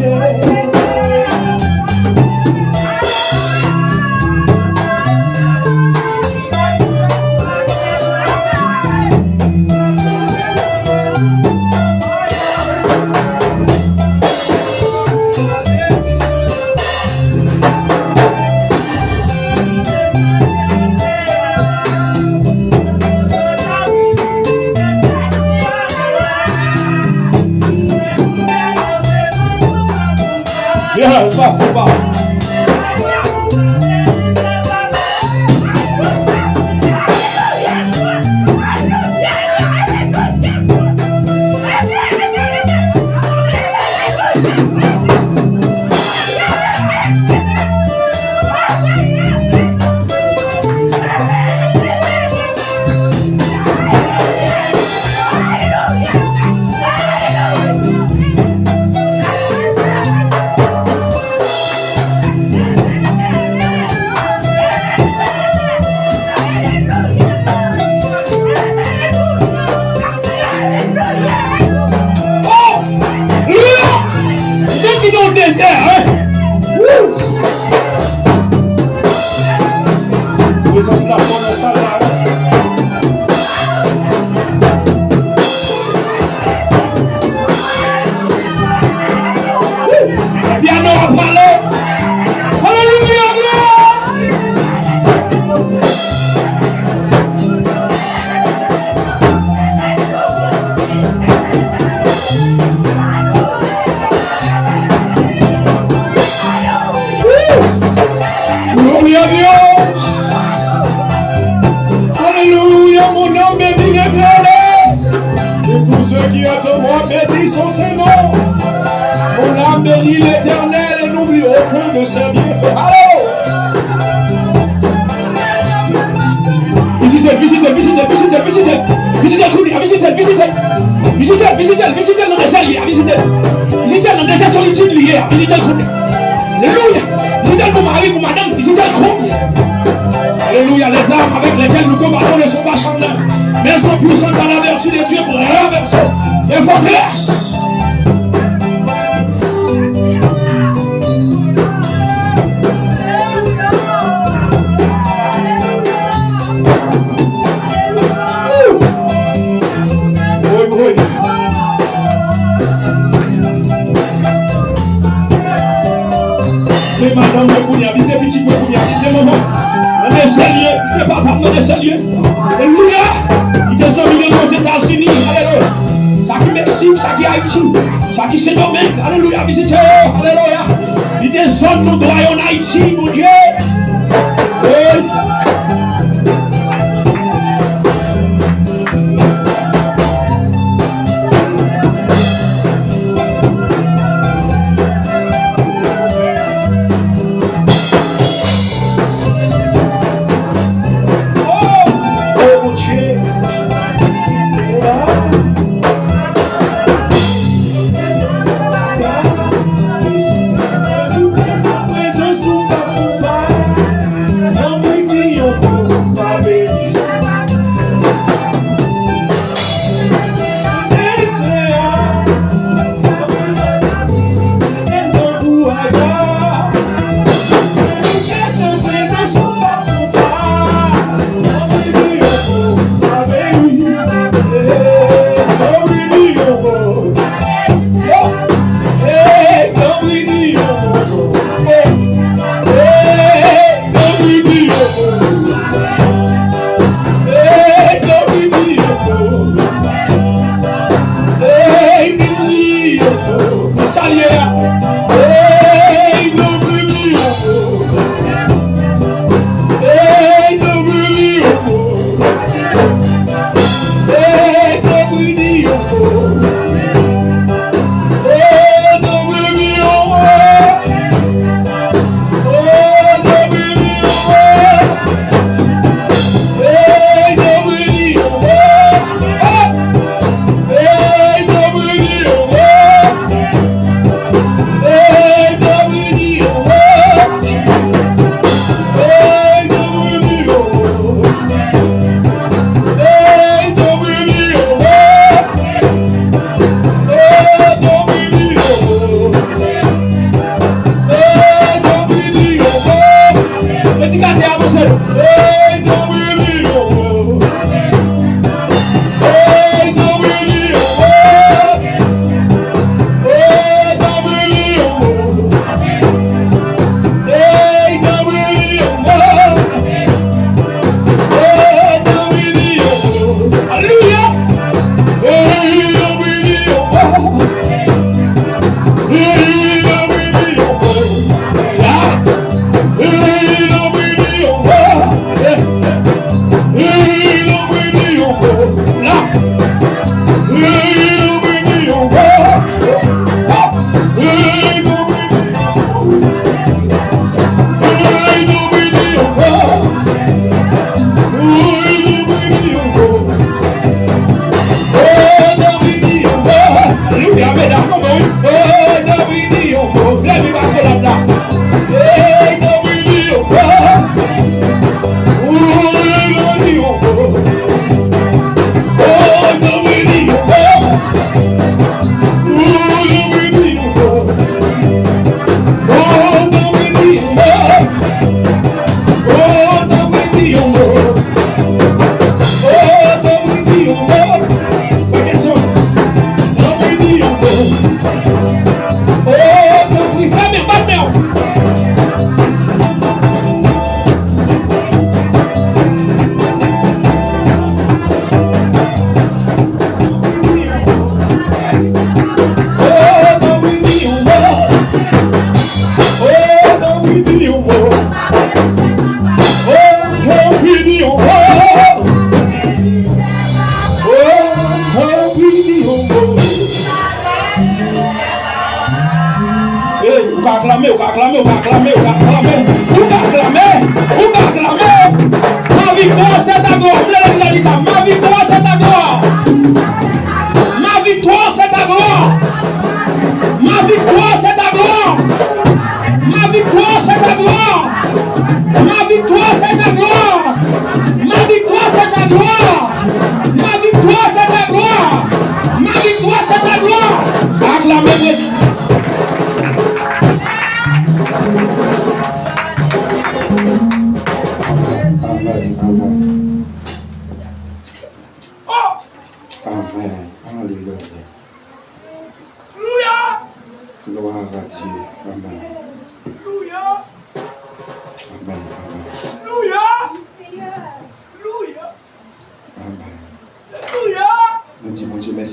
Ça faut pas. Visitez nos déserts hier, visitez nos déserts solitudes hier, visitez le groupe. Alléluia. Visitez mon mari, mon madame, visitez le groupe. Alléluia, les armes avec lesquelles nous combattons ne sont pas charnelles, mais elles sont puissantes dans la vertu de Dieu pour renverser les forteresses. madame de Kounia, visitez petit peu Kounia, visitez maman. On est sérieux, visitez papa, on est sérieux. Alléluia. Il descend aux États-Unis. Alléluia. Ça qui Mexique, ça qui Haïti, ça qui Saint-Domingue. Alléluia, visitez. Alléluia. Il descend nos droits en Haïti, mon Dieu. Oui.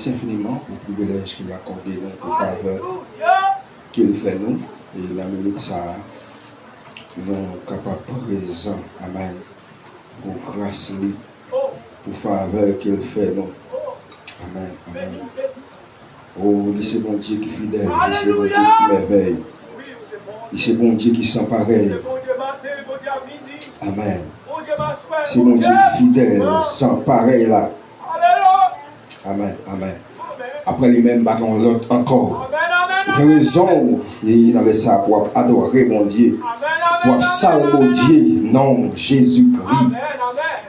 merci infiniment pour le privilège qu'il a accordé nous, pour faveur qu'il fait nous. Et la minute ça, nous sommes capables présents, amen, pour grâce lui, pour faveur qu'il fait nous. Amen, amen. Oh, c'est bon Dieu qui est fidèle, c'est bon Dieu qui merveille. C'est bon Dieu qui sent pareil. Amen. C'est mon Dieu qui est fidèle, sans pareil là. Amen, amen. Après lui-même, on l'autre encore. Raison, il avait ça pour adorer mon Dieu. Pour saluer Dieu, non, Jésus-Christ.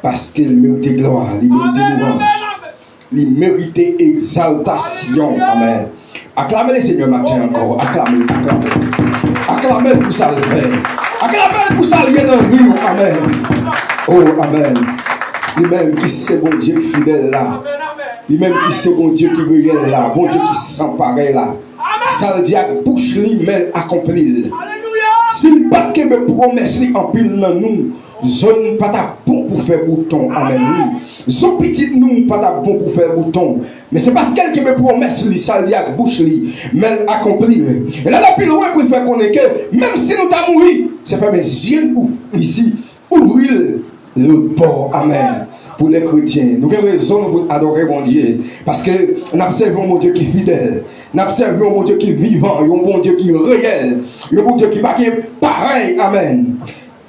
Parce qu'il méritait gloire, il méritait louange. Il méritait exaltation. Amen. Acclamez le Seigneur matin encore. Acclamez, acclamez. Acclamez pour ça le faire. Acclamez pour ça le dans le rio. Amen. Oh, amen. Lui-même qui c'est bon Dieu fidèle là. Lui-même qui c'est bon Dieu qui réel là. Bon Dieu qui sent pareil là. Ça le dit à bouche lui-même accompli. S'il pas que me promesse en pile dans nous. Zone pas ta bon pour faire bouton. Amen. Son petit nous pas ta bon pour faire bouton. Mais c'est parce qu'elle qui me promesse lui, ça le dit à bouche lui, mais accompli. Et là, depuis loin pour faire connaître que même si nous t'avons mouru, c'est faire mes yeux ici, ouvrir le port. Amen. Pour les chrétiens, nous avons raison pour adorer mon Dieu. Parce que nous observons mon Dieu qui est fidèle. Nous observons mon Dieu qui est vivant. Un bon Dieu qui est réel. Un bon Dieu qui est pareil. Amen.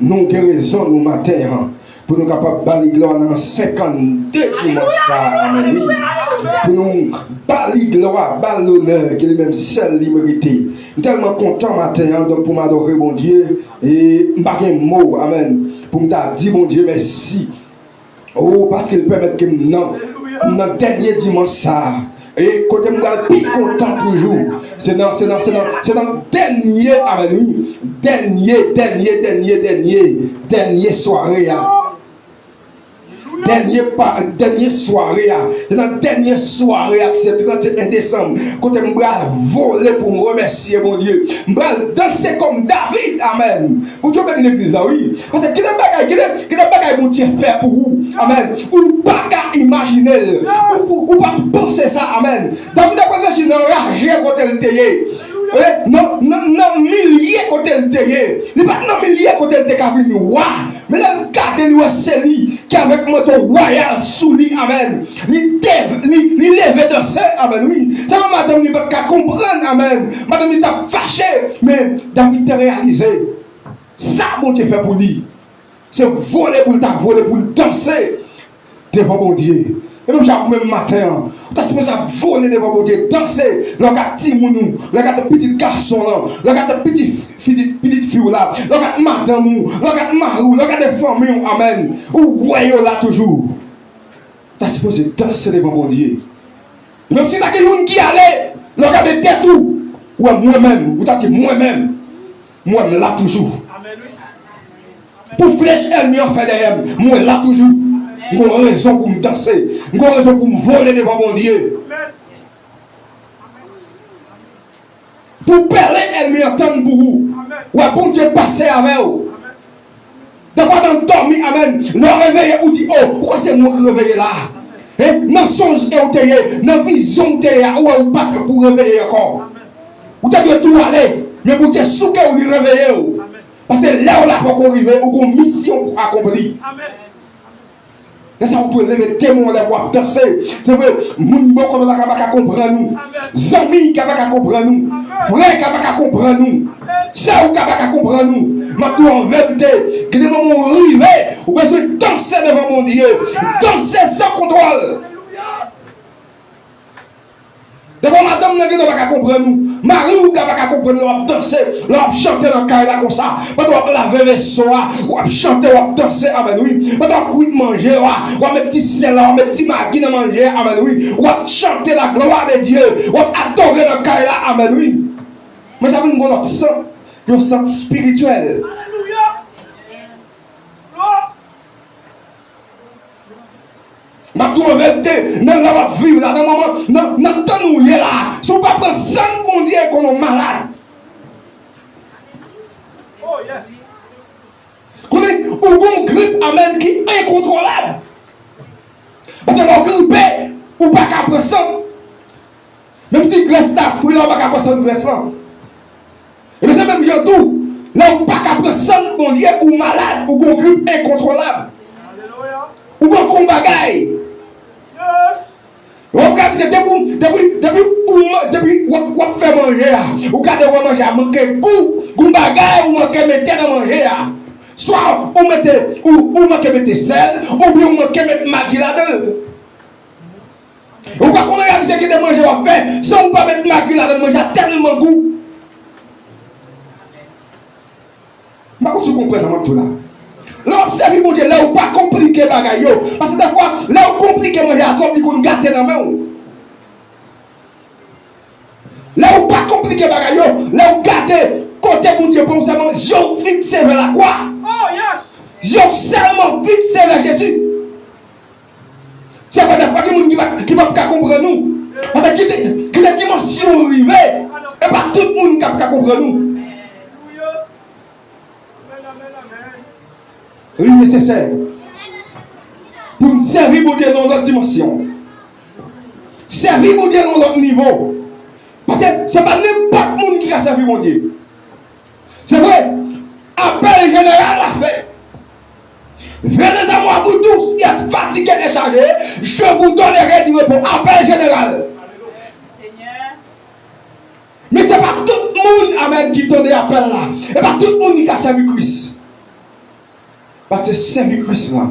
Nous avons raison nous matin pour nous capables de balayer gloire dans 52 dimanches. Amen. Oui. Pour nous balayer gloire, balayer l'honneur, qu'il est même seul liberté. Je suis tellement content matin donc pour m'adorer mon Dieu. Et je n'ai pas de mots. Amen. Pour me dire mon Dieu merci. Oh, parce qu'il permet que dans dernier dimanche ça. Et côté moi plus content toujours. C'est dans dernier amen oui. Dernier soirée. Dernière soirée, dans la dernière soirée, c'est 31 décembre, quand je vais voler pour me remercier mon Dieu, je vais danser comme David, amen. Vous trouvez l'église là, oui. Parce que quel est le bagage mon Dieu fait pour vous, amen. Ou pas qu'à imaginer, ou pas penser ça, amen. David a pensé qu'il enragé quand elle était. Non, milliers côté le terre. Il pas non milliers côté le terre qui waouh. Mais là regardez nous c'est lui qui avec moto royal sous lui amen. Il levé dans ça amen oui. Ça madame il pas comprendre amen. Madame il t'a fâché mais David t'a réalisé. Ça bon Dieu fait pour lui. C'est voler pour t'a voler pour danser devant mon Dieu. Et même même matin, tu as supposé voler devant mon Dieu, danser, regarde Timounou, regarde petit garçon là, regarde petite fille là, regarde madame, regarde Marou, regarde famille, amen. Ou voyez là toujours. Tu as supposé danser devant mon Dieu. Même si tu as quelqu'un qui allait, regarde tête tout, ou moi-même, ou tu as dit moi-même là toujours. Pour flèche, elle m'y en fait derrière, moi là toujours. J'ai raison pour me danser. J'ai raison pour me voler devant mon Dieu. Pour parler, elle m'entend pour vous. Ouais, bon Dieu, passer avec vous. Des fois, dans le dormir, amen. Le réveil, ou dit, oh, pourquoi c'est moi qui réveille là? Dans le songe, dans la vision, ou pas pour réveiller encore. Vous devez tout aller. Mais vous devez souquer ou lui réveiller. Parce que là, on n'a pas encore arrivé, ou une mission pour accomplir. Et ça, vous pouvez lever témoin de voir danser. C'est vrai, moun beaucoup de la kabaka comprendre nous. Zami kabaka comprendre nous. Frère kabaka comprendre nous. Sœur kabaka comprendre nous. Maintenant, en vérité, que des moments arrivés, vous avez besoin de danser devant mon Dieu. Danser sans contrôle. Devant madame, vous n'avez pas comprendre nous. Marie, vous n'avez pas comprendre nous. Vous danser, vous chanter dans le carré comme ça. Vous laver les soirs, vous chanter, vous danser, amen oui. Vous manger, vous mettre petit sel, vous mettre petit magui dans manger, amen oui. Vous chanter la gloire de Dieu, vous adorer le carré là, amen oui. Mais j'avais une bonne sang, un sang spirituel. Ma tout en vérité, dans la vie, dans le moment, dans le temps où il est là, si on ne peut pas prendre bon Dieu qu'on est malade. Oh, yeah. Qu'on est un grippe, amen, qui est incontrôlable. Parce que mon grippe, ou pas qu'à prendre ça, Même si graisse ta fouille, là, on va pas prendre graisse là. Et c'est même bien tout. Là, on va pas prendre sang, bon Dieu, ou malade, ou qu'on grippe incontrôlable. Ou qu'on combat bagaille. On regarde, c'est depuis on fait manger, ou quand on manger, manquer goût, goût bagaille, ou manquer mettre dans manger. Soit on mette ou manquer mettre sel, ou bien on manquer mettre maggi là-dedans. On va qu'on regarde ce qui est manger on fait, si on pas mettre maggi là-dedans, manger tellement goût. Mais comment tu comprends ça tout là? Là, observez mon Dieu, là où pas compliqué bagaille yo. Parce que des fois, là où compliqué manger à comme qu'on gâte dans main. Là où pas compliqué bagaille yo, là où gâte côté mon Dieu pour seulement yo fixé vers la croix. Oh yes. Yo seulement fixé vers Jésus. C'est pas des fois que les gens qui ne peuvent pas comprendre nous. Parce que la dimension arrivée, et pas tout le monde qui ne peut pas comprendre nous. C'est nécessaire pour nous servir pour Dieu dans notre dimension. Servir pour Dieu dans notre niveau. Parce que ce n'est pas n'importe qui qui a servi mon Dieu. C'est vrai. Appel général a fait. Venez à moi, vous tous qui êtes fatigués et chargés, je vous donnerai du repos. Appel général. Seigneur. Mais ce n'est pas tout le monde amen, qui donne l'appel là. Ce n'est pas tout le monde qui a servi Christ. Parce que servir Christ là,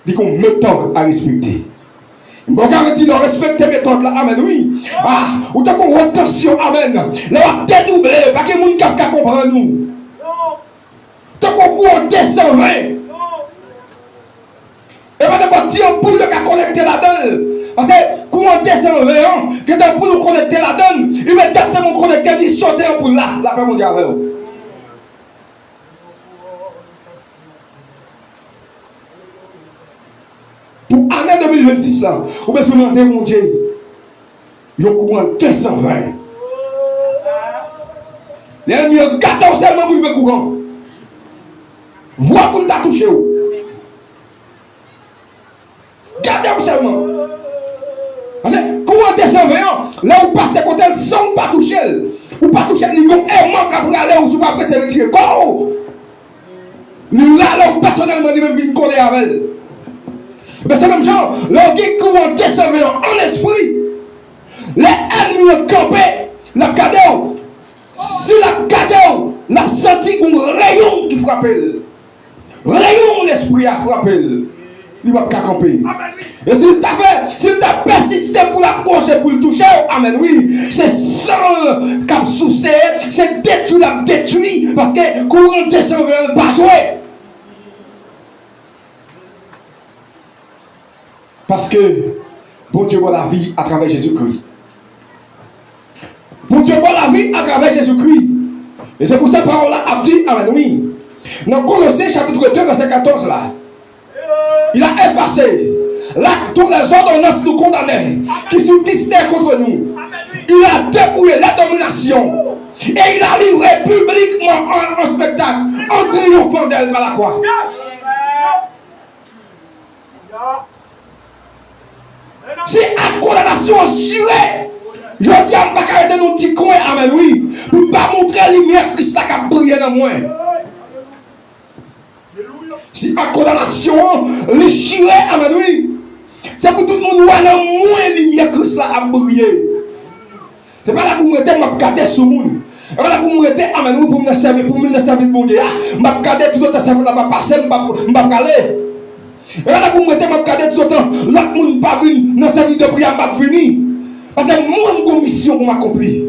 il y a une méthode à respecter. Bon, garantie de respecter la méthode là, amen, oui. Ah, ou t'as qu'on attention, amen. Là, on va dédoubler, parce que les gens ne comprennent nous. T'as qu'on court descend, et pas d'abord dire pour le cas connecter là-dedans. Parce que courant descend, que t'as pour nous connecter là-dedans, immédiatement connecter, il saute pour là, la paix mondiale. Pour l'année 2026, là, vous pouvez se demander, mon Dieu, il y a un courant 220. Les amis, 14 seulement pour le courant. Vois pour t'a touché. Gardez-vous seulement. Parce que courant 220, là où passez côté sans pas toucher. Ou pas toucher, il y a un aimant qui va aller ou soit après se retirer. Nous là, personnellement, il vient coller avec elle. Mais c'est même genre, l'orgueil courant descendant en esprit, les ennemis ont campé, la cadeau. Si la cadeau, la senti un rayon qui frappe, rayon l'esprit a frappé, il va pas camper. Et s'il t'a persisté pour l'approcher, pour le toucher, amen, oui, c'est sans cap souci, c'est détruit, la détruit, parce que courant descendant pas jouer. Parce que bon Dieu voit la vie à travers Jésus-Christ. Bon Dieu voit la vie à travers Jésus-Christ. Et c'est pour cette parole-là a dit, amen, oui. Dans Colossiens chapitre 2, verset 14, là, il a effacé toutes les ordonnances nous condamnaient qui subsistaient contre nous. Il a dépouillé la domination. Et il a livré publiquement en spectacle, en triomphant d'elle par la croix. Si la condamnation jurée, je dis à ma carrière de nos petits coins, amen, oui, pour ne pas montrer la lumière Christ qui a brillé dans moi. Si la condamnation, les jurés, amen, oui, c'est pour tout le monde voir dans moins la lumière Christ a brillé. Ce n'est pas là pour me mettre ma garder sur le monde. Ce n'est pas là pour me mettre, amen, oui, pour me servir, pour me servir de mon Dieu. Je vais garder tout le temps, ça va passer, je vais aller. Et là, pour me mettre ma cadette tout le temps, l'autre monde pas venu dans sa vie de prière, pas fini. Parce que mon mission pour m'accomplir.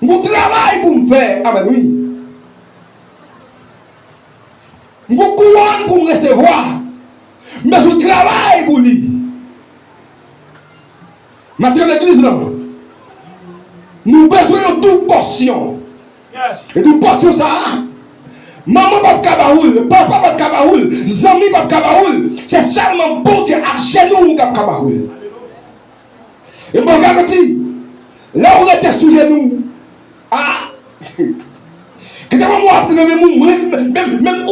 Mon travail pour me faire, amen, oui. Mon courant pour me recevoir. Mais je travaille pour lui. Maintenant, l'église là, nous besoin de toute portion. Et toute portion ça. Maman pas kabaoul, papa pas kabaoul, zami pas kabaoul. C'est seulement bon Dieu à genoux qui kabaoul. Et mon garantie, là où on était sous genoux, ah, que moi même